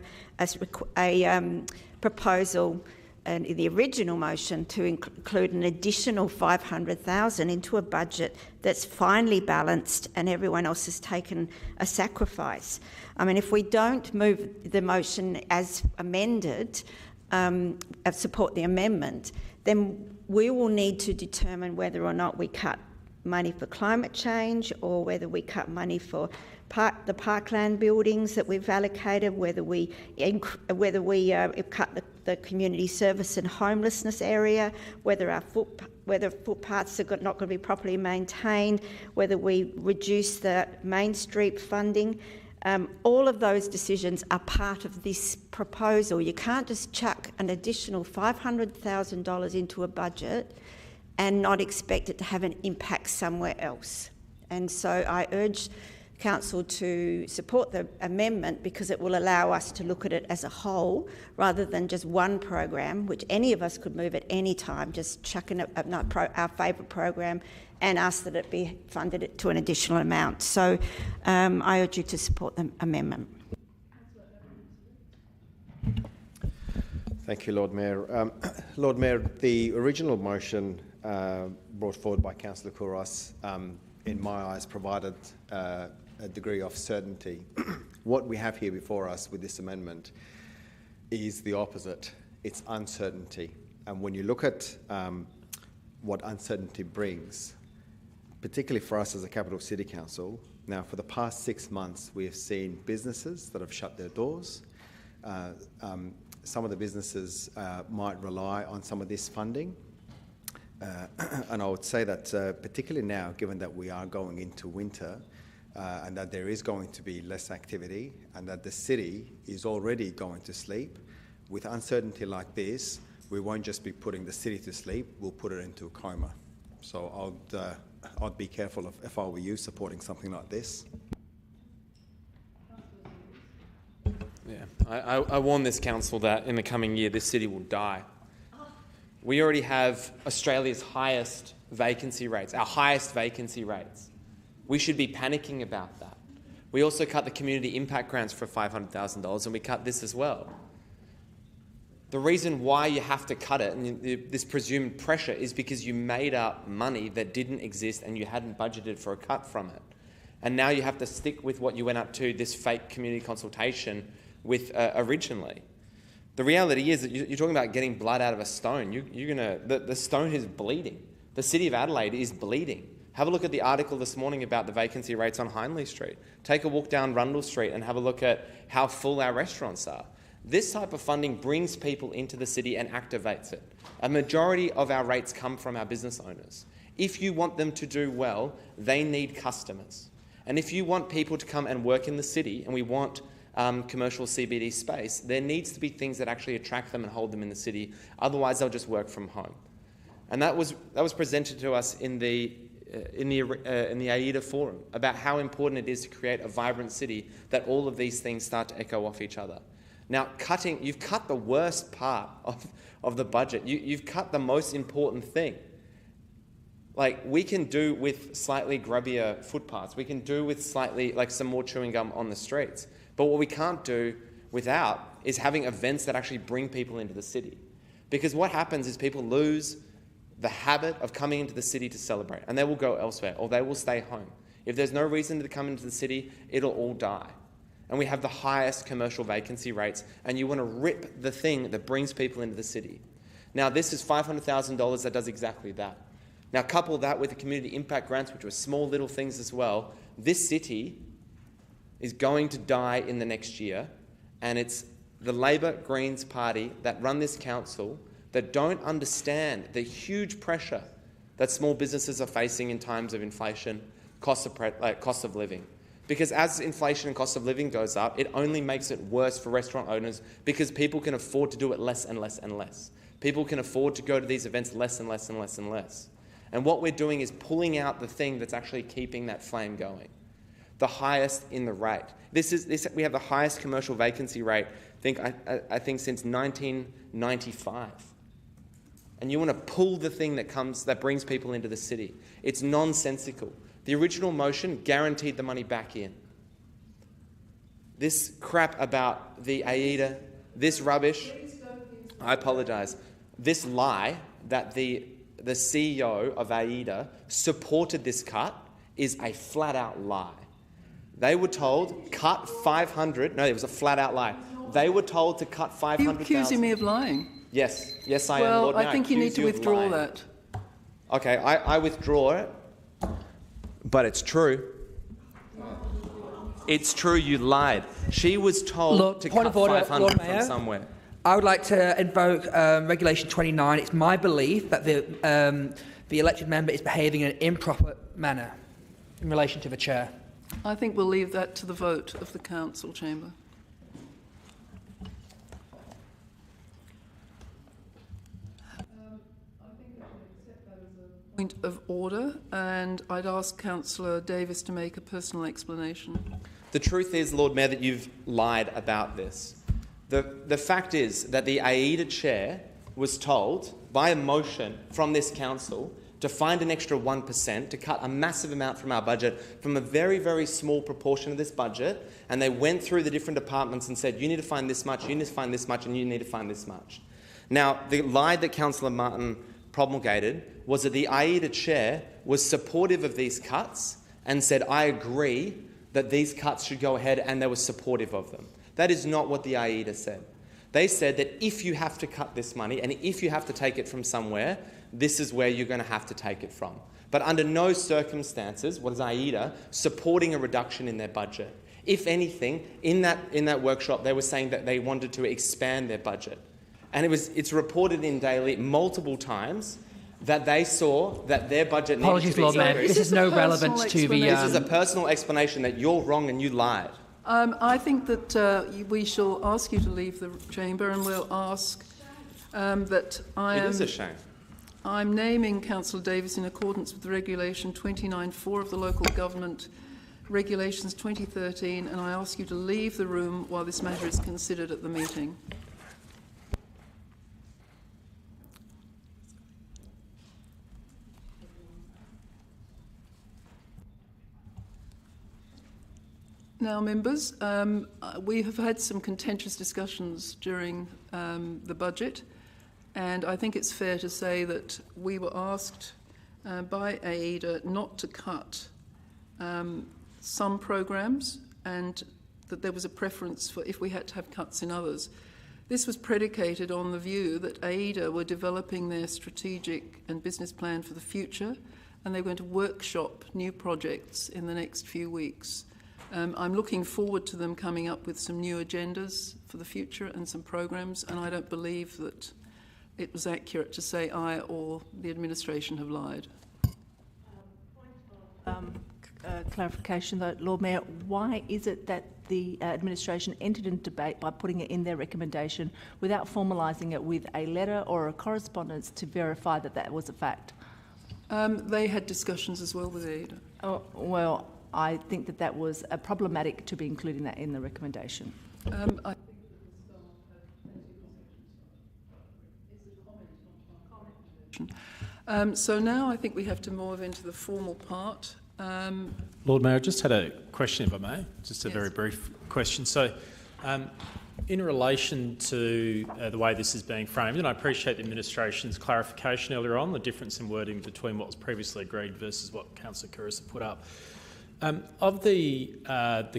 S16: a proposal in the original motion to include an additional $500,000 into a budget that's finely balanced, and everyone else has taken a sacrifice. I mean, if we don't move the motion as amended, support the amendment, then we will need to determine whether or not we cut money for climate change, or whether we cut money for the parkland buildings that we've allocated, whether we cut the community service and homelessness area, whether footpaths are not going to be properly maintained, whether we reduce the Main Street funding. All of those decisions are part of this proposal. You can't just chuck an additional $500,000 into a budget and not expect it to have an impact somewhere else. And so I urge Council to support the amendment, because it will allow us to look at it as a whole rather than just one program, which any of us could move at any time, just chucking our favourite program and ask that it be funded to an additional amount. So I urge you to support the amendment.
S8: Thank you, Lord Mayor. Lord Mayor, the original motion brought forward by Councillor Couros, in my eyes, provided a degree of certainty. What we have here before us with this amendment is the opposite. It's uncertainty. And when you look at what uncertainty brings, particularly for us as a capital city council, now for the past 6 months we have seen businesses that have shut their doors. Some of the businesses might rely on some of this funding. And I would say that particularly now, given that we are going into winter, and that there is going to be less activity, and that the city is already going to sleep, with uncertainty like this, we won't just be putting the city to sleep, we'll put it into a coma. So I'd be careful if I were you supporting something like this.
S12: Yeah, I warn this council that in the coming year, this city will die. We already have Australia's highest vacancy rates, our highest vacancy rates. We should be panicking about that. We also cut the community impact grants for $500,000, and we cut this as well. The reason why you have to cut it, and this presumed pressure, is because you made up money that didn't exist and you hadn't budgeted for a cut from it. And now you have to stick with what you went up to this fake community consultation with originally. The reality is that you're talking about getting blood out of a stone. The stone is bleeding. The City of Adelaide is bleeding. Have a look at the article this morning about the vacancy rates on Hindley Street. Take a walk down Rundle Street and have a look at how full our restaurants are. This type of funding brings people into the city and activates it. A majority of our rates come from our business owners. If you want them to do well, they need customers. And if you want people to come and work in the city, and we want commercial CBD space, there needs to be things that actually attract them and hold them in the city. Otherwise, they'll just work from home. And that was presented to us in the AIDA forum about how important it is to create a vibrant city that all of these things start to echo off each other. Now, you've cut the worst part of the budget. You've cut the most important thing. Like, we can do with slightly grubbier footpaths. We can do with slightly, like, some more chewing gum on the streets. But what we can't do without is having events that actually bring people into the city. Because what happens is people lose the habit of coming into the city to celebrate, and they will go elsewhere, or they will stay home. If there's no reason to come into the city, it'll all die. And we have the highest commercial vacancy rates, and you want to rip the thing that brings people into the city. Now, this is $500,000 that does exactly that. Now, couple that with the community impact grants, which were small little things as well. This city is going to die in the next year, and it's the Labor Greens Party that run this council that don't understand the huge pressure that small businesses are facing in times of inflation, cost of living. Because as inflation and cost of living goes up, it only makes it worse for restaurant owners because people can afford to do it less and less and less. People can afford to go to these events less and less and less and less. And what we're doing is pulling out the thing that's actually keeping that flame going. The highest in the rate. We have the highest commercial vacancy rate, I think since 1995. And you want to pull the thing that brings people into the city. It's nonsensical. The original motion guaranteed the money back in. This crap about the AIDA, this rubbish, I apologise, this lie that the CEO of AIDA supported this cut is a flat-out lie. They were told, cut 500, no, it was a flat-out lie. They were told to cut 500,000.
S2: Are you accusing me of lying?
S12: Yes, I am,
S2: Well,
S12: Lord Mayor.
S2: I think you need to withdraw that.
S12: Okay, I withdraw it, but it's true. It's true, you lied. She was told to cut 500 from somewhere.
S11: I would like to invoke Regulation 29. It's my belief that the elected member is behaving in an improper manner in relation to the chair.
S2: I think we'll leave that to the vote of the council chamber. Point of order, and I'd ask Councillor Davis to make a personal explanation.
S12: The truth is, Lord Mayor, that you've lied about this. The fact is that the AIDA chair was told by a motion from this council to find an extra 1%, to cut a massive amount from our budget, from a very, very small proportion of this budget, and they went through the different departments and said, you need to find this much, you need to find this much, and you need to find this much. Now, the lie that Councillor Martin promulgated was that the AIDA chair was supportive of these cuts and said, I agree that these cuts should go ahead, and they were supportive of them. That is not what the AIDA said. They said that if you have to cut this money and if you have to take it from somewhere, this is where you're going to have to take it from. But under no circumstances was AIDA supporting a reduction in their budget. If anything, in that workshop, they were saying that they wanted to expand their budget. And it's reported in Daily multiple times that they saw that their budget needed to be increased.
S11: This is no relevance to the...
S12: This is a personal explanation that you're wrong and you lied.
S2: I think that we shall ask you to leave the chamber, and we'll ask that
S12: It is a shame.
S2: I'm naming Councillor Davis in accordance with Regulation 29.4 of the Local Government Regulations 2013, and I ask you to leave the room while this matter is considered at the meeting. Now, members, we have had some contentious discussions during the budget, and I think it's fair to say that we were asked by AIDA not to cut some programs, and that there was a preference for if we had to have cuts in others. This was predicated on the view that AIDA were developing their strategic and business plan for the future, and they were going to workshop new projects in the next few weeks. I'm looking forward to them coming up with some new agendas for the future and some programs, and I don't believe that it was accurate to say I or the administration have lied.
S4: Clarification though, Lord Mayor, why is it that the administration entered into debate by putting it in their recommendation without formalising it with a letter or a correspondence to verify that that was a fact?
S2: They had discussions as well with AIDA.
S4: Oh, well, I think that that was problematic to be including that in the recommendation.
S2: So now I think we have to move into the formal part.
S3: Lord Mayor, I just had a question, if I may, just a very brief question. So, in relation to the way this is being framed, and I appreciate the administration's clarification earlier on, the difference in wording between what was previously agreed versus what Councillor Couros had put up. Of the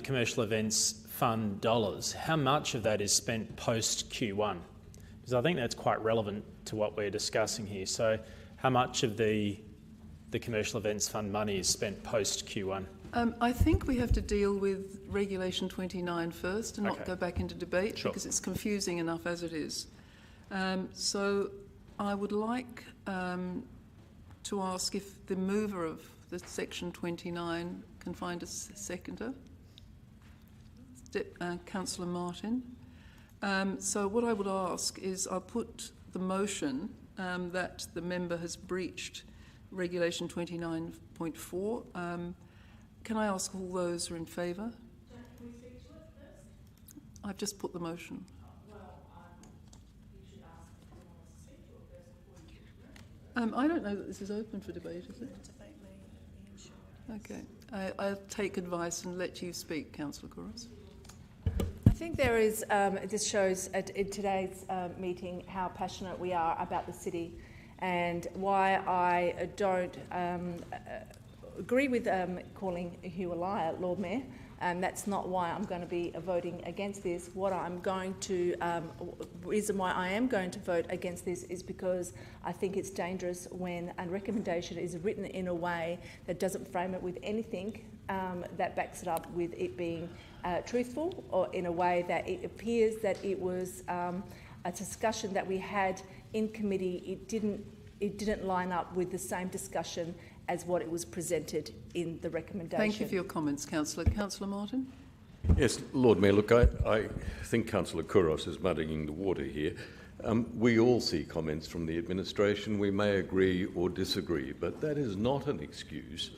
S3: commercial events fund dollars, how much of that is spent post Q1? Because I think that's quite relevant to what we're discussing here. So, how much of the commercial events fund money is spent post Q1?
S2: I think we have to deal with Regulation 29 first and not go back into debate because it's confusing enough as it is. So I would like to ask if the mover of the Section 29 can find a seconder. Councillor Martin. So what I would ask is I'll put the motion that the member has breached Regulation 29.4. Can I ask all those who are in favour? Can we speak to it first? I've just put the motion. You should ask if you want to speak to it first before you I don't know that this is open for debate, is it? Okay. I'll take advice and let you speak, Councillor Couros.
S4: I think there is, this shows in today's meeting how passionate we are about the city and why I don't agree with calling Hugh a liar, Lord Mayor. That's not why I'm going to be voting against this. What I'm going to, reason why I am going to vote against this is because I think it's dangerous when a recommendation is written in a way that doesn't frame it with anything that backs it up with it being truthful, or in a way that it appears that it was a discussion that we had in committee. It didn't line up with the same discussion as what it was presented in the recommendation.
S2: Thank you for your comments, Councillor. Councillor Martin?
S9: Yes, Lord Mayor, look, I think Councillor Couros is muddying the water here. We all see comments from the administration. We may agree or disagree, but that is not an excuse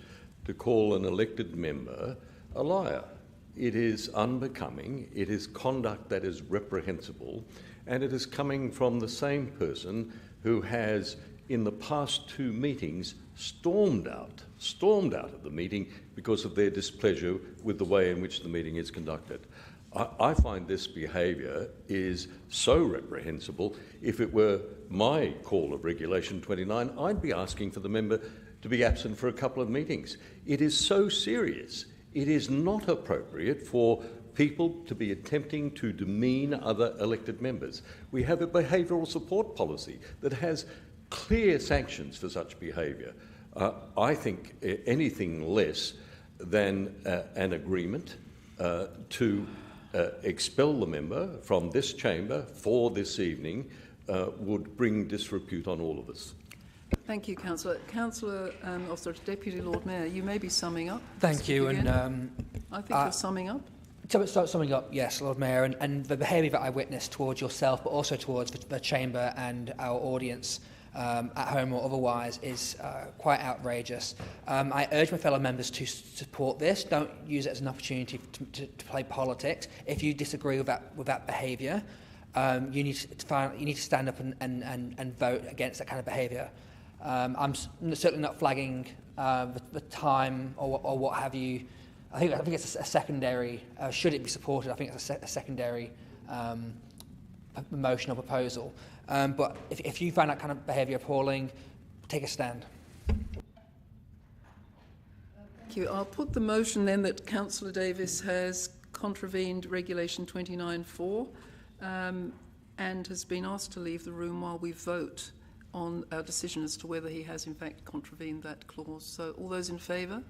S9: to call an elected member a liar. It is unbecoming, it is conduct that is reprehensible, and it is coming from the same person who has, in the past 2 meetings, stormed out of the meeting because of their displeasure with the way in which the meeting is conducted. I find this behaviour is so reprehensible. If it were my call of Regulation 29, I'd be asking for the member to be absent for a couple of meetings. It is so serious. It is not appropriate for people to be attempting to demean other elected members. We have a behavioural support policy that has clear sanctions for such behaviour. I think anything less than an agreement to expel the member from this chamber for this evening would bring disrepute on all of us.
S2: Thank you, Councillor. Deputy Lord Mayor, you may be summing up.
S11: Thank you. And
S2: I think you're summing up.
S11: Summing up, yes, Lord Mayor, and the behaviour that I witnessed towards yourself, but also towards the chamber and our audience, at home or otherwise, is quite outrageous. I urge my fellow members to support this. Don't use it as an opportunity to play politics. If you disagree with that behaviour, you need to stand up and vote against that kind of behaviour. I'm certainly not flagging the time or what have you. I think it's a secondary. Should it be supported? I think it's a secondary motion or proposal. But if you find that kind of behaviour appalling, take a stand.
S2: Thank you. I'll put the motion then that Councillor Davis has contravened Regulation 29(4) and has been asked to leave the room while we vote on our decision as to whether he has in fact contravened that clause. So all those in favour?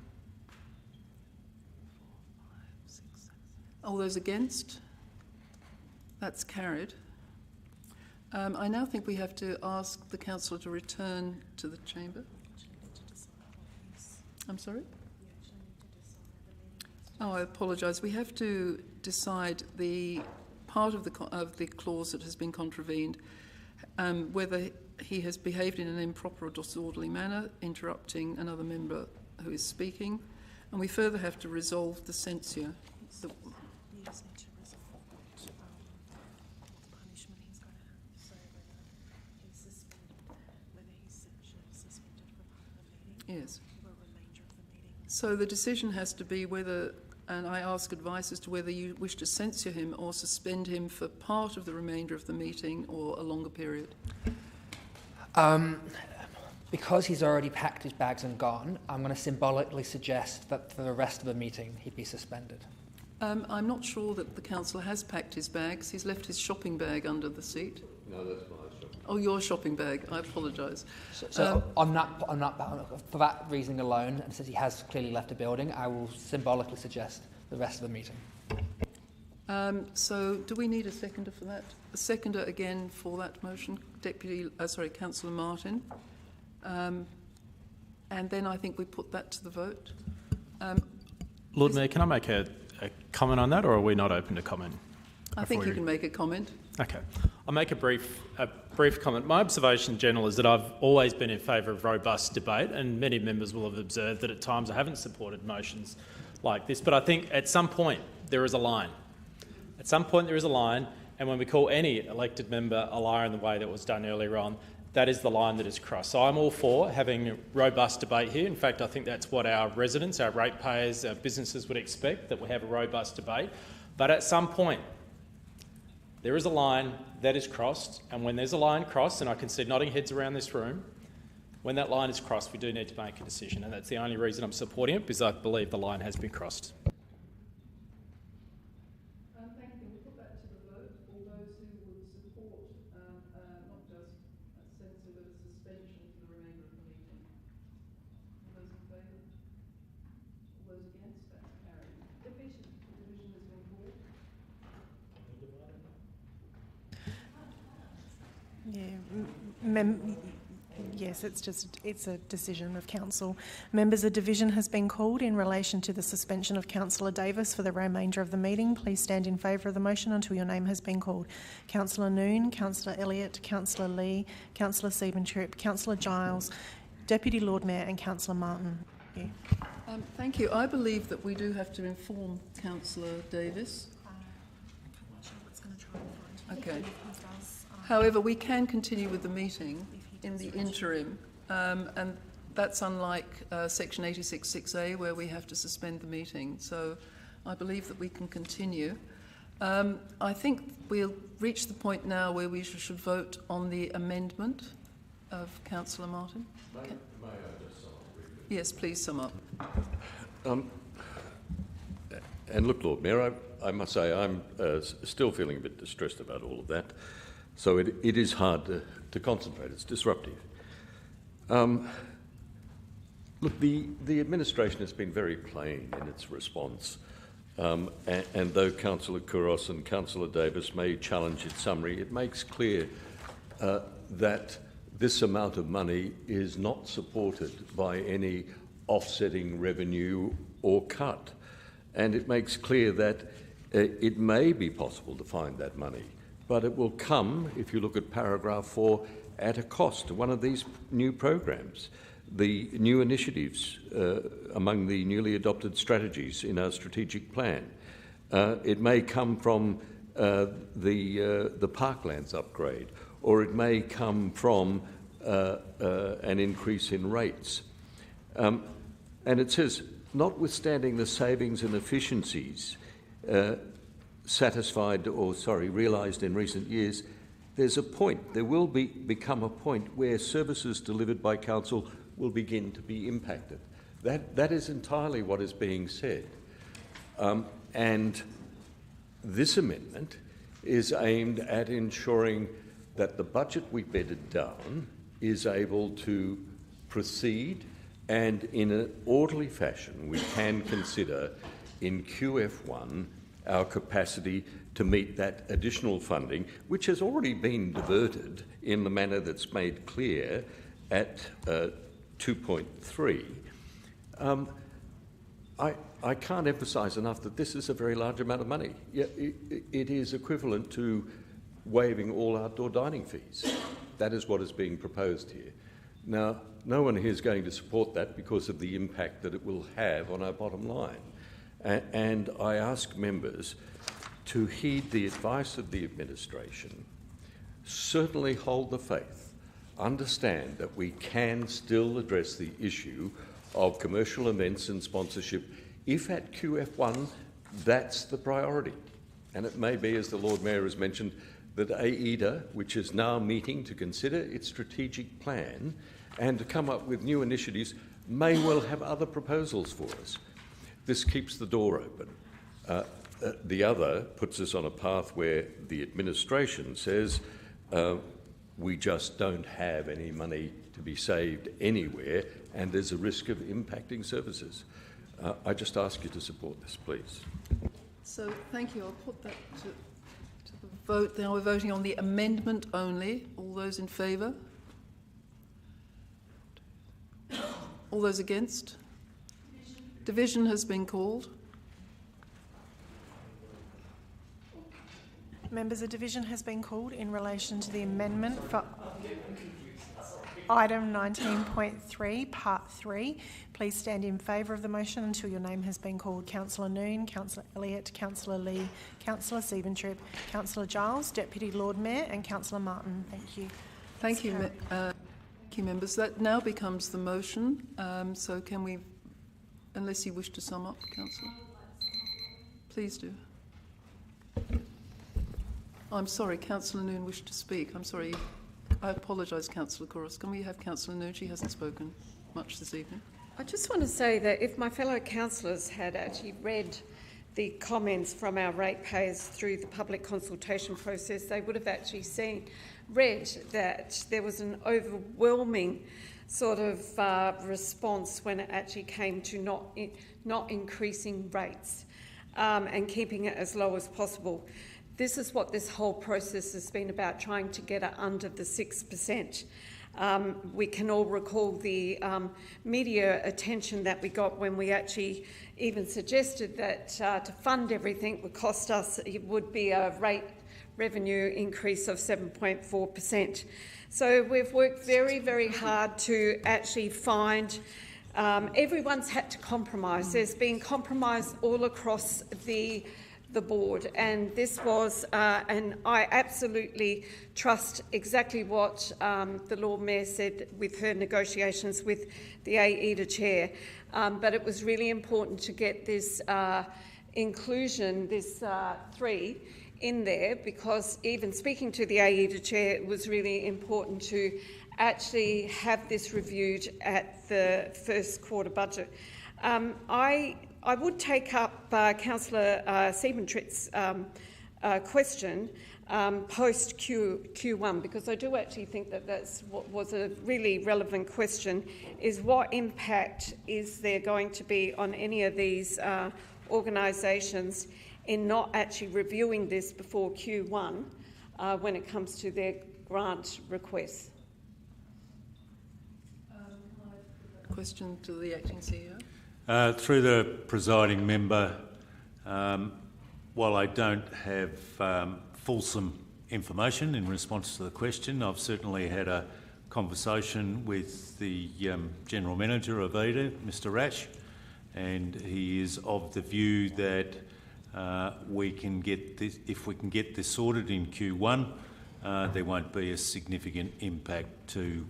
S2: All those against? That's carried. I now think we have to ask the councillor to return to the chamber. I'm sorry? Oh, I apologise. We have to decide the part of the clause that has been contravened, whether he has behaved in an improper or disorderly manner, interrupting another member who is speaking, and we further have to resolve the censure. Yes. So the decision has to be whether, and I ask advice as to whether you wish to censure him or suspend him for part of the remainder of the meeting or a longer period.
S11: Because he's already packed his bags and gone, I'm going to symbolically suggest that for the rest of the meeting he'd be suspended.
S2: I'm not sure that the councillor has packed his bags. He's left his shopping bag under the seat.
S9: No, that's my shopping.
S2: Oh, your shopping bag. I apologise.
S11: So on that, for that reasoning alone, and since he has clearly left the building, I will symbolically suggest the rest of the meeting.
S2: So do we need a seconder for that? A seconder again for that motion, Councillor Martin. And then I think we put that to the vote.
S3: Lord Mayor, can I make a comment on that, or are we not open to comment?
S2: I think you can make a comment.
S3: Okay. I'll make a brief comment. My observation in general is that I've always been in favour of robust debate, and many members will have observed that at times I haven't supported motions like this. But I think at some point there is a line. At some point there is a line, and when we call any elected member a liar in the way that was done earlier on, that is the line that is crossed. So I'm all for having a robust debate here. In fact, I think that's what our residents, our ratepayers, our businesses would expect, that we have a robust debate. But at some point, there is a line that is crossed, and when there's a line crossed, and I can see nodding heads around this room, when that line is crossed, we do need to make a decision, and that's the only reason I'm supporting it, because I believe the line has been crossed.
S2: Thank you. We'll put that to the vote. All those who would support not just a censure but a suspension for the remainder of the meeting. All those in favour? All those against? That's carried. Division. The division has been called.
S15: Yes, it's a decision of council. Members, a division has been called in relation to the suspension of Councillor Davis for the remainder of the meeting. Please stand in favour of the motion until your name has been called. Councillor Noon, Councillor Elliott, Councillor Lee, Councillor Siebentripp, Councillor Giles, Deputy Lord Mayor and Councillor Martin. Thank you.
S2: Thank you. I believe that we do have to inform Councillor Davis. Okay. However, we can continue with the meeting in the interim, and that's unlike section 86(6)(a) where we have to suspend the meeting. So I believe that we can continue. I think we'll reach the point now where we should vote on the amendment of Councillor Martin.
S9: May I just sum up briefly?
S2: Yes, please sum up.
S9: And look, Lord Mayor, I must say I'm still feeling a bit distressed about all of that. So it is hard to concentrate. It's disruptive. Look, the administration has been very plain in its response. And though Councillor Couros and Councillor Davis may challenge its summary, it makes clear that this amount of money is not supported by any offsetting revenue or cut. And it makes clear that it may be possible to find that money, but it will come, if you look at paragraph 4, at a cost to one of these new programs. The new initiatives among the newly adopted strategies in our strategic plan. It may come from the parklands upgrade, or it may come from an increase in rates. And it says, notwithstanding the savings and efficiencies realised in recent years, there's a point, there will become a point where services delivered by council will begin to be impacted. That is entirely what is being said. And this amendment is aimed at ensuring that the budget we bedded down is able to proceed, and in an orderly fashion we can consider in QF1 our capacity to meet that additional funding, which has already been diverted in the manner that's made clear at 2.3. I can't emphasise enough that this is a very large amount of money. It is equivalent to waiving all outdoor dining fees. That is what is being proposed here. Now, no one here is going to support that because of the impact that it will have on our bottom line. And I ask members to heed the advice of the administration, certainly hold the faith, understand that we can still address the issue of commercial events and sponsorship if at QF1 that's the priority. And it may be, as the Lord Mayor has mentioned, that AEDA, which is now meeting to consider its strategic plan and to come up with new initiatives, may well have other proposals for us. This keeps the door open. The other puts us on a path where the administration says we just don't have any money to be saved anywhere, and there's a risk of impacting services. I just ask you to support this, please.
S2: So, thank you. I'll put that to the vote. Now we're voting on the amendment only. All those in favour? All those against? Division has been called.
S15: Members, a division has been called in relation to the amendment for item 19.3, part 3. Please stand in favour of the motion until your name has been called. Councillor Noon, Councillor Elliott, Councillor Lee, Councillor Siebentrip, Councillor Giles, Deputy Lord Mayor and Councillor Martin. Thank you.
S2: Thank you, members. That now becomes the motion. So can we, unless you wish to sum up, Councillor? Please do. I'm sorry, Councillor Noon wished to speak. I'm sorry. I apologise, Councillor Couros. Can we have Councillor Noon? She hasn't spoken much this evening.
S13: I just want to say that if my fellow councillors had actually read the comments from our ratepayers through the public consultation process, they would have actually read that there was an overwhelming sort of response when it actually came to not increasing rates and keeping it as low as possible. This is what this whole process has been about, trying to get it under the 6%. We can all recall the media attention that we got when we actually even suggested that to fund everything would cost us, it would be a revenue increase of 7.4%. So we've worked very, very hard to actually find, everyone's had to compromise. There's been compromise all across the board, and this was, and I absolutely trust exactly what the Lord Mayor said with her negotiations with the AEDA chair, but it was really important to get this inclusion, this 3 in there, because even speaking to the AEDA chair, it was really important to actually have this reviewed at the first quarter budget. I would take up Councillor Siebentrip's question post Q1, because I do actually think that that's what was a really relevant question, is what impact is there going to be on any of these organisations in not actually reviewing this before Q1 when it comes to their grant requests.
S2: Question to the Acting CEO.
S1: Through the presiding member, while I don't have fulsome information in response to the question. I've certainly had a conversation with the General Manager of AIDA, Mr Rash, and he is of the view that we can get this, if we can get this sorted in Q1, there won't be a significant impact to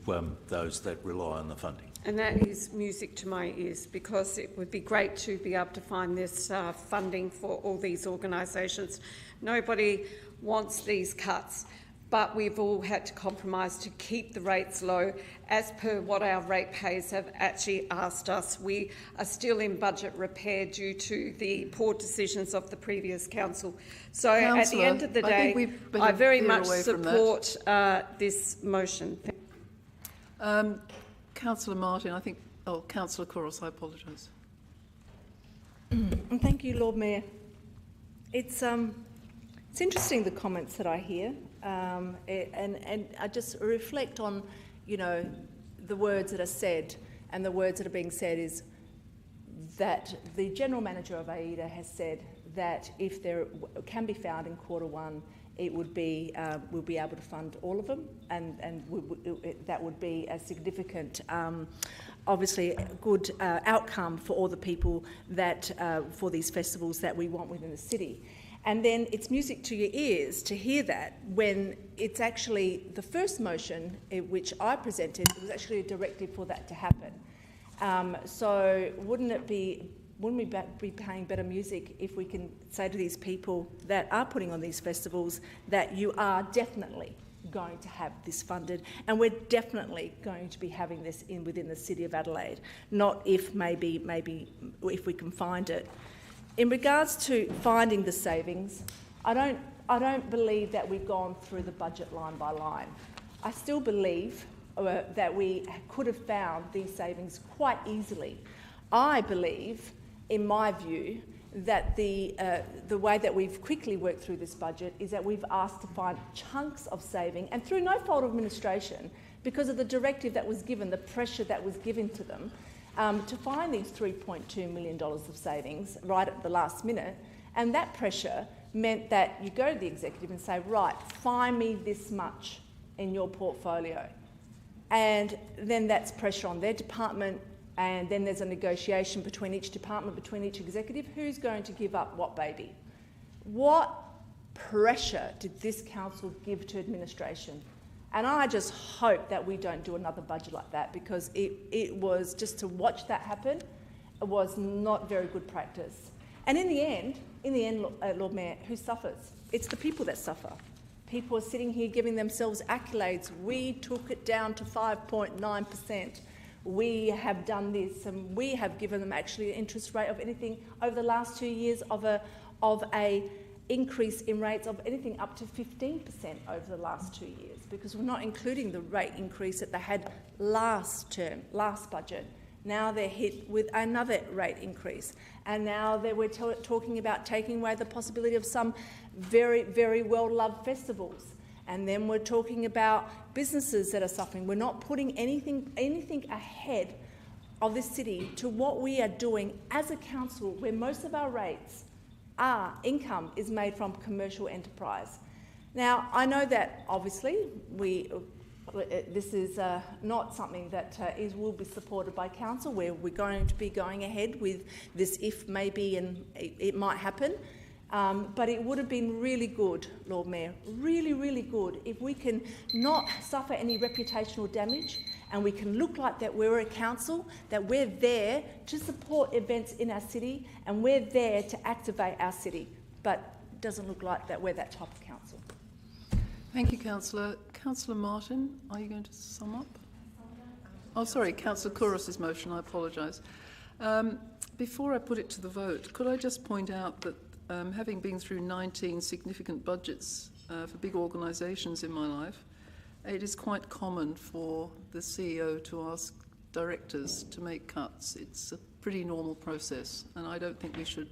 S1: those that rely on the funding.
S13: And that is music to my ears, because it would be great to be able to find this funding for all these organisations. Nobody wants these cuts, but we've all had to compromise to keep the rates low as per what our ratepayers have actually asked us. We are still in budget repair due to the poor decisions of the previous council. So at the end of the day, I very much support this motion.
S2: Councillor Martin, I think... Oh, Councillor Couros, I apologise.
S4: Thank you, Lord Mayor. It's interesting, the comments that I hear, and I just reflect on, you know, the words that are said, and the words that are being said is that the General Manager of AIDA has said that if there can be found in Q1, it would be we'll be able to fund all of them, and that would be a significant, obviously, a good outcome for all the people that for these festivals that we want within the city. And then it's music to your ears to hear that when it's actually the first motion which I presented, it was actually a directive for that to happen. So wouldn't we be playing better music if we can say to these people that are putting on these festivals that you are definitely going to have this funded, and we're definitely going to be having this within the City of Adelaide, not if maybe if we can find it. In regards to finding the savings, I don't believe that we've gone through the budget line by line. I still believe that we could have found these savings quite easily. I believe, in my view, that the way that we've quickly worked through this budget is that we've asked to find chunks of saving, and through no fault of administration, because of the directive that was given, the pressure that was given to them, to find these $3.2 million of savings right at the last minute. And that pressure meant that you go to the executive and say, right, find me this much in your portfolio. And then that's pressure on their department, and then there's a negotiation between each department, between each executive, who's going to give up what baby. What pressure did this council give to administration? And I just hope that we don't do another budget like that, because it was just to watch that happen, it was not very good practice. And in the end, Lord Mayor, who suffers? It's the people that suffer. People are sitting here giving themselves accolades. We took it down to 5.9%. We have done this, and we have given them actually an interest rate of anything over the last 2 years of a increase in rates of anything up to 15% over the last 2 years, because we're not including the rate increase that they had last budget. Now they're hit with another rate increase, and now we're talking about taking away the possibility of some very, very well-loved festivals. And then we're talking about businesses that are suffering. We're not putting anything ahead of this city to what we are doing as a council, where most of our rates, our income is made from commercial enterprise. Now, I know that obviously this is not something that will be supported by council, where we're going to be going ahead with this if maybe, and it might happen. But it would have been really good, Lord Mayor, really, really good, if we can not suffer any reputational damage, and we can look like that we're a council, that we're there to support events in our city, and we're there to activate our city. But it doesn't look like that we're that type of council.
S2: Thank you, Councillor. Councillor Martin, are you going to sum up? Oh, sorry, Councillor Couros' motion, I apologise. Before I put it to the vote, could I just point out that having been through 19 significant budgets for big organisations in my life, it is quite common for the CEO to ask directors to make cuts. It's a pretty normal process, and I don't think we should...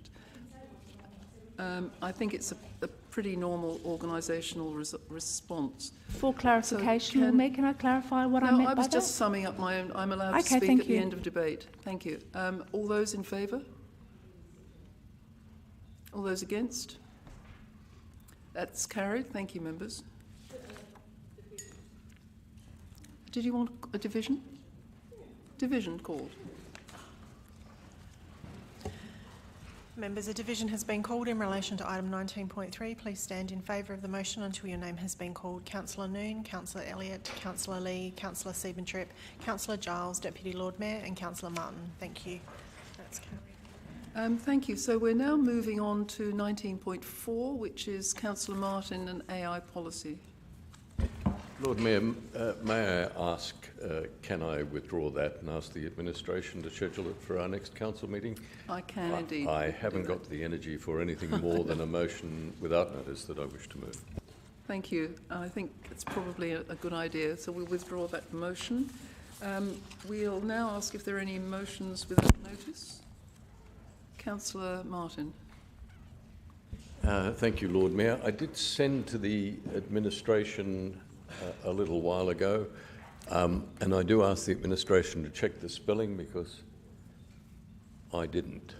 S2: I think it's a pretty normal organisational response.
S4: For clarification, so can I clarify what I meant by that?
S2: No, I was just summing up my own... I'm allowed to speak at the end of debate. Thank you. All those in favour? All those against? That's carried. Thank you, members. Did you want a division? Division called.
S15: Members, a division has been called in relation to item 19.3. Please stand in favour of the motion until your name has been called. Councillor Noon, Councillor Elliott, Councillor Lee, Councillor Siebentrip, Councillor Giles, Deputy Lord Mayor and Councillor Martin. Thank you. That's carried.
S2: Thank you. So we're now moving on to 19.4, which is Councillor Martin and AI policy.
S9: Lord Mayor, may I ask, can I withdraw that and ask the administration to schedule it for our next council meeting?
S2: I can indeed.
S9: I haven't got the energy for anything more than a motion without notice that I wish to move.
S2: Thank you. I think it's probably a good idea, so we'll withdraw that motion. We'll now ask if there are any motions without notice. Councillor Martin.
S9: Thank you, Lord Mayor. I did send to the administration a little while ago, and I do ask the administration to check the spelling because I didn't.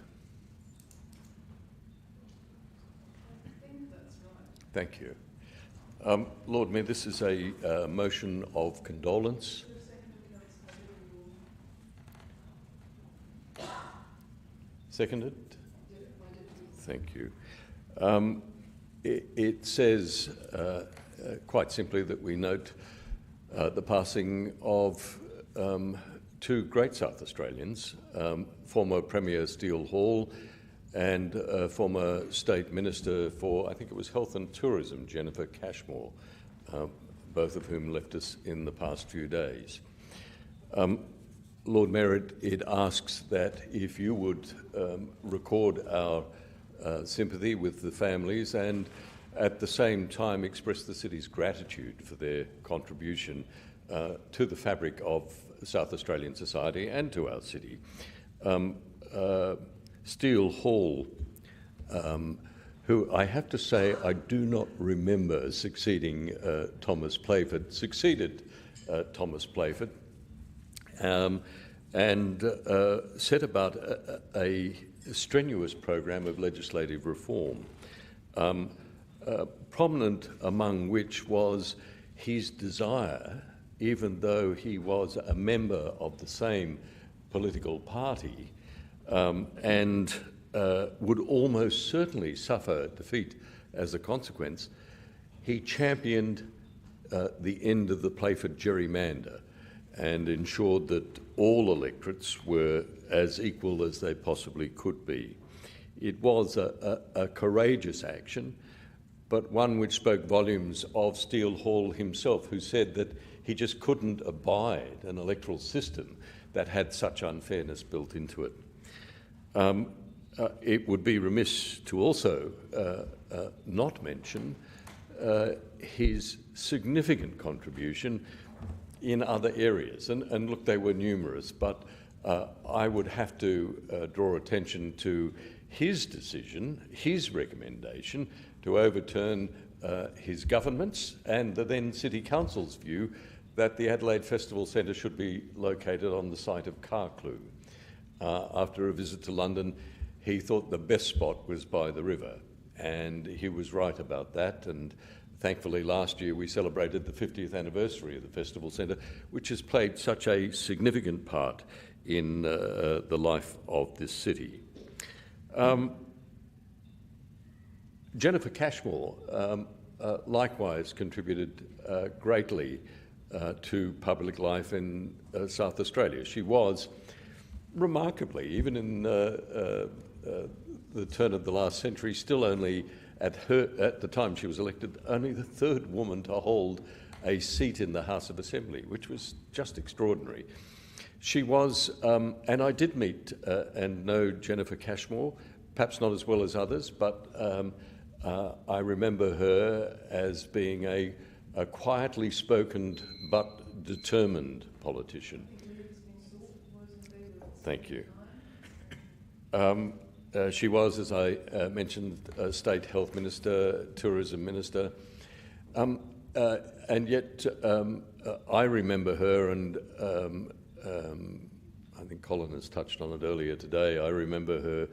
S2: I think that's right.
S9: Thank you. Lord Mayor, this is a motion of condolence. Seconded? Thank you. It says quite simply that we note the passing of two great South Australians, former Premier Steele Hall and former State Minister for, I think it was Health and Tourism, Jennifer Cashmore, both of whom left us in the past few days. Lord Mayor, it asks that if you would record our sympathy with the families and at the same time express the city's gratitude for their contribution to the fabric of South Australian society and to our city. Steele Hall, who I have to say I do not remember succeeding Thomas Playford, succeeded Thomas Playford, and set about a strenuous program of legislative reform. Prominent among which was his desire, even though he was a member of the same political party and would almost certainly suffer defeat as a consequence, he championed the end of the Playford gerrymander and ensured that all electorates were as equal as they possibly could be. It was a courageous action, but one which spoke volumes of Steele Hall himself, who said that he just couldn't abide an electoral system that had such unfairness built into it. It would be remiss to also not mention his significant contribution in other areas. And look, they were numerous, but I would have to draw attention to his decision, his recommendation to overturn his government's and the then City Council's view that the Adelaide Festival Centre should be located on the site of Carclew. After a visit to London, he thought the best spot was by the river, and he was right about that. And thankfully, last year we celebrated the 50th anniversary of the Festival Centre, which has played such a significant part in the life of this city. Jennifer Cashmore likewise contributed greatly to public life in South Australia. She was remarkably, even in the turn of the last century, still only at the time she was elected, only the third woman to hold a seat in the House of Assembly, which was just extraordinary. She was, and I did meet and know Jennifer Cashmore, perhaps not as well as others, but I remember her as being a quietly spoken but determined politician. Thank you. She was, as I mentioned, State Health Minister, Tourism Minister, and yet I remember her, and I think Colin has touched on it earlier today, I remember her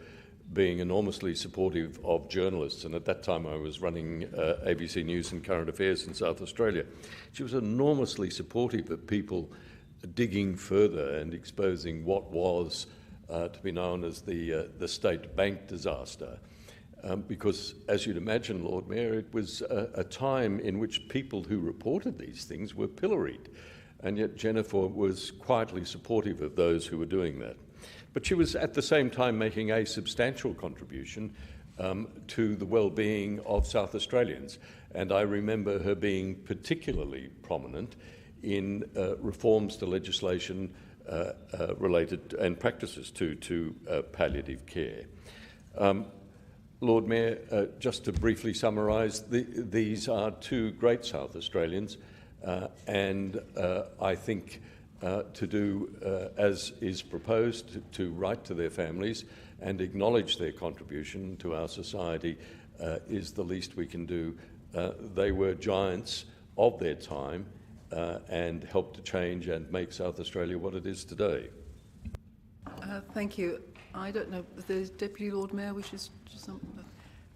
S9: being enormously supportive of journalists, and at that time I was running ABC News and Current Affairs in South Australia. She was enormously supportive of people digging further and exposing what was to be known as the State Bank disaster. Because, as you'd imagine, Lord Mayor, it was a time in which people who reported these things were pilloried, and yet Jennifer was quietly supportive of those who were doing that. But she was at the same time making a substantial contribution to the well-being of South Australians, and I remember her being particularly prominent in reforms to legislation related and practices to palliative care. Lord Mayor, just to briefly summarise, these are two great South Australians, and I think to do as is proposed, to write to their families and acknowledge their contribution to our society is the least we can do. They were giants of their time and helped to change and make South Australia what it is today.
S2: Thank you. I don't know if the Deputy Lord Mayor wishes to something.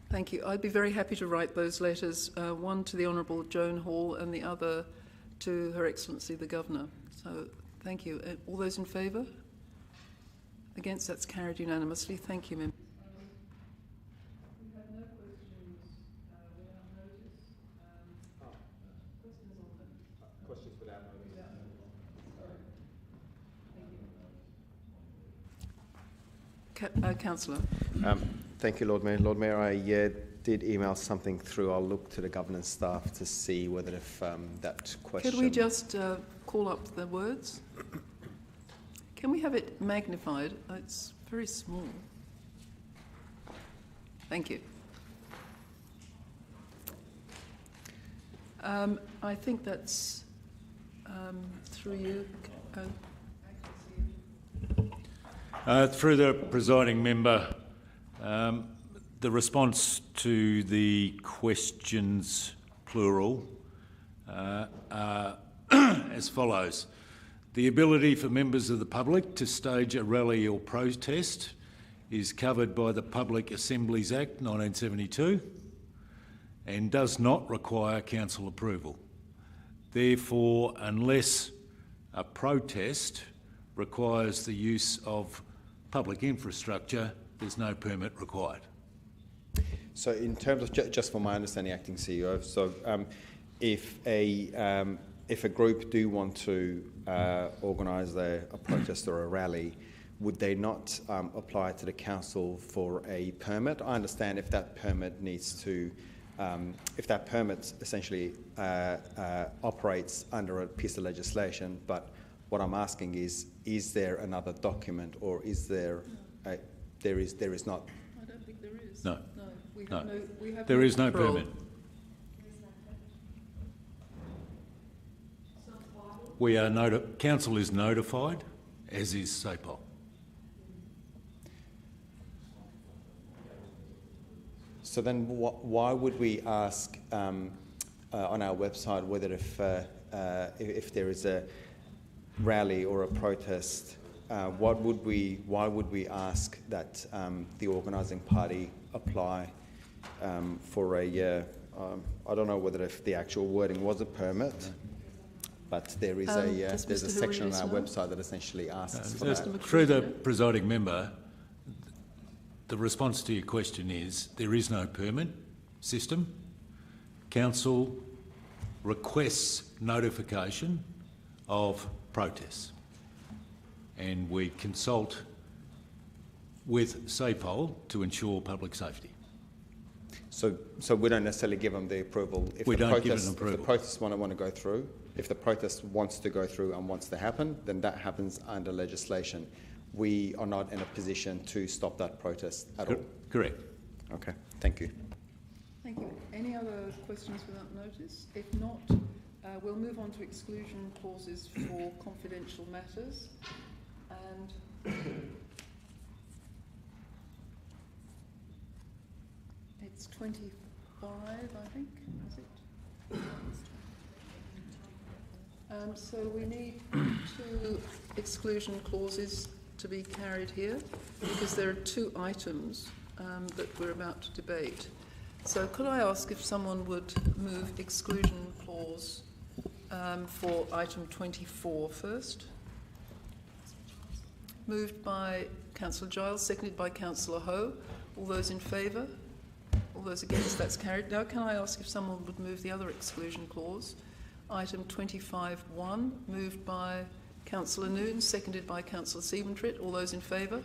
S2: Thank you. I'd be very happy to write those letters, one to the Honourable Joan Hall and the other to Her Excellency the Governor. So thank you. All those in favour? Against? That's carried unanimously. Thank you, Member. We have no questions without notice. Questions on them?
S8: Questions without notice.
S2: Sorry. Councillor.
S8: Thank you, Lord Mayor. Lord Mayor, I did email something through. I'll look to the governance staff to see whether if that question...
S2: Could we just call up the words? Can we have it magnified? It's very small. Thank you. I think that's through you.
S1: Through the presiding member, the response to the questions, plural, are as follows. The ability for members of the public to stage a rally or protest is covered by the Public Assemblies Act 1972 and does not require council approval. Therefore, unless a protest requires the use of public infrastructure, there's no permit required.
S8: So in terms of, just for my understanding, Acting CEO, so if a group do want to organise a protest or a rally, would they not apply to the council for a permit? I understand if that permit needs to, if that permit essentially operates under a piece of legislation, but what I'm asking is there another document, or is there there is not?
S2: I don't think there is.
S1: No.
S2: We have
S1: there is no
S2: control.
S1: permit. We are council is notified, as is SAPOL.
S8: So then, why would we ask on our website whether if there is a rally or a protest, why would we ask that the organising party apply for a? I don't know whether if the actual wording was a permit, but there is there's a section on our website that essentially asks for that.
S1: Through the presiding member, the response to your question is there is no permit system. Council requests notification of protests, and we consult with SAPOL to ensure public safety.
S8: So we don't necessarily give them the approval. If
S1: we
S8: the
S1: don't give an approval.
S8: If the protests want to go through, if the protest wants to go through and wants to happen, then that happens under legislation. We are not in a position to stop that protest at all.
S1: Correct.
S8: Okay, thank you.
S2: Thank you. Any other questions without notice? If not, we'll move on to exclusion clauses for confidential matters. And it's 25, I think, is it? So we need 2 exclusion clauses to be carried here because there are two items that we're about to debate. So could I ask if someone would move exclusion clause for item 24 first? Moved by Councillor Giles, seconded by Councillor Ho. All those in favour? All those against? That's carried. Now can I ask if someone would move the other exclusion clause? Item 25(1), moved by Councillor Noon, seconded by Councillor Siebentritt. All those in favour?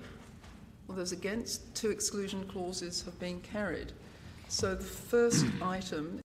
S2: All those against? Two exclusion clauses have been carried. So the first item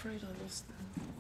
S2: afraid I lost them.